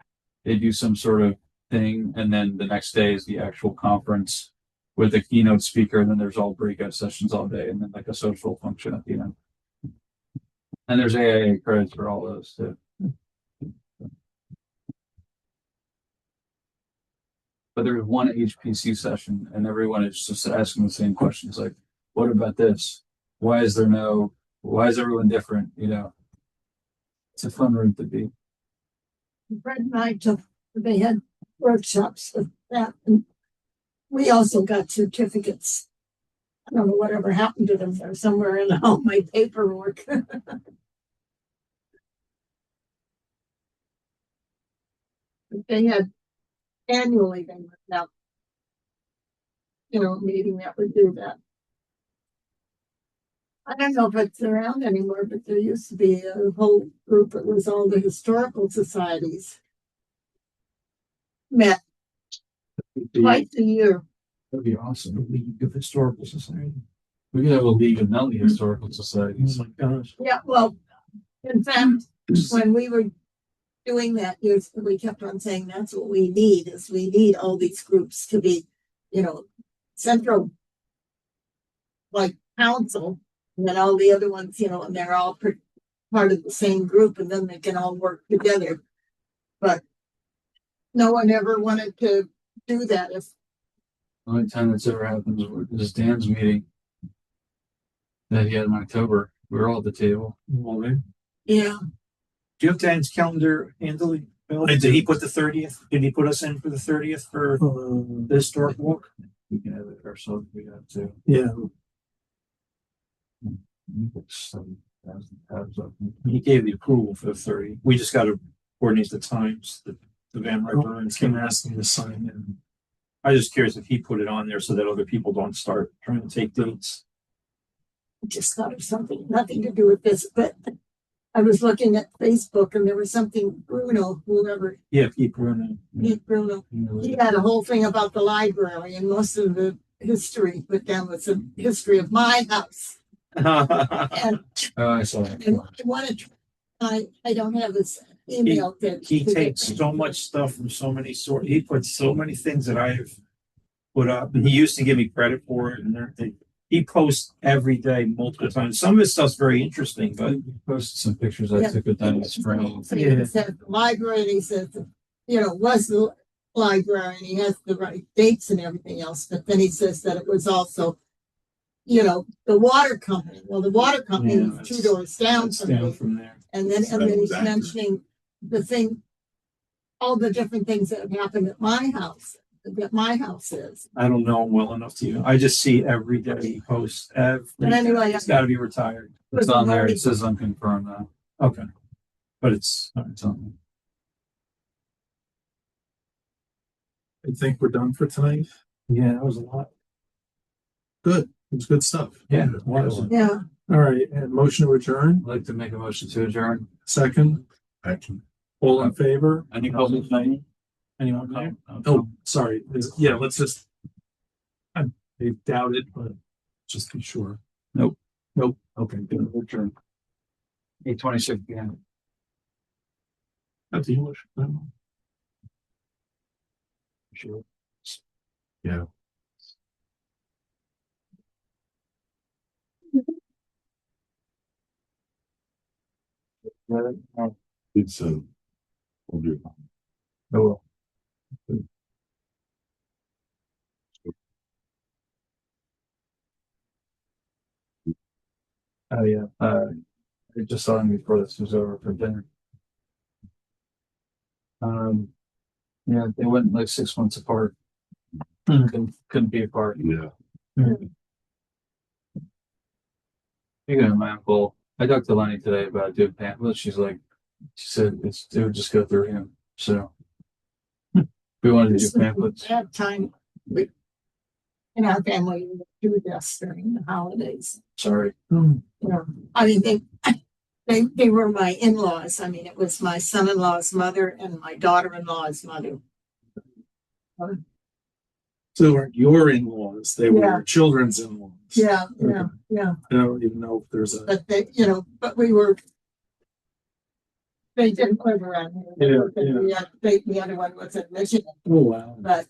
They do some sort of thing, and then the next day is the actual conference with a keynote speaker, and then there's all breakout sessions all day, and then like a social function at the end. And there's AIA credits for all those too. But there's one HPC session, and everyone is just asking the same questions, like, "What about this? Why is everyone different?" You know, it's a fun room to be. Fred and I they had workshops with that, and we also got certificates. I don't know whatever happened to them. They're somewhere in all my paperwork. They had annually they would have, a meeting that would do that. I don't know if it's around anymore, but there used to be a whole group. It was all the historical societies met twice a year. That'd be awesome. The League of Historical Society. We could have a league of Nutley historical societies. Oh my gosh. Yeah, well, in fact, when we were doing that, we kept on saying that's what we need we need all these groups to be, central, like council, and then all the other ones, and they're all part of the same group, and then they can all work together. But no one ever wanted to do that. The only time that's ever happened is Dan's meeting that he had in October. We were all at the table. Yeah. Do you have Dan's calendar handily? Did he put the 30th? Did he put us in for the 30th for the historic walk? We can have it ourselves. We have to. Yeah. He gave the approval for the 30. We just got to coordinate the times. The Van Riper and Can ask him to sign in. I was just curious if he put it on there so that other people don't start trying to take dates. Just thought of something, nothing to do with this, but I was looking at Facebook and there was something Bruno, Yeah, Pete Bruno. he had a whole thing about the library, and most of the history put down was the history of my house. And I saw that. I wanted to, I don't have this email that He takes so much stuff from so many sources. He puts so many things that I've put up, and he used to give me credit for it. And he posts every day, multiple times. Some of his stuff's very interesting, but He posted some pictures I took with them in the spring. He said the library, and he says, was the library, and he has the right dates and everything else. But then he says that it was also, the water company. Well, the water company is 2 doors down from me. from there. And then he's mentioning all the different things that have happened at my house, that my house is. I don't know him well enough to. I just see every day he posts. But anyway, He's got to be retired. It's on there. It says unconfirmed now. Okay, but it's It's on I think we're done for tonight. yeah, that was a lot. Good. It was good stuff. Yeah, Yeah. All right. And motion to adjourn. I'd like to make a motion to adjourn. Second. Action. All in favor? Any public thing? anyone know? Oh, sorry. Yeah, let's just. I doubt it, but just be sure. Nope. Okay, good. Adjourn. 8:26 p.m. That's English. Sure. Yeah. It's we'll do. Oh, oh yeah. I just saw him before this was over for dinner. Yeah, they went like 6 months apart. Couldn't be apart. Yeah. Speaking of my uncle, I talked to Lenny today about doing pamphlets. She said it would just go through him. So we wanted to do pamphlets. That time, we, in our family, we would do this during the holidays. Sorry. You know, I mean, they were my in-laws. I mean, it was my son-in-law's mother and my daughter-in-law's mother. So they weren't your in-laws, they were your children's in-laws. Yeah, Okay. yeah. I don't even know if there's a. But they, you know, but we were. They didn't live around here. Yeah. The other one was in Michigan, Oh, wow. but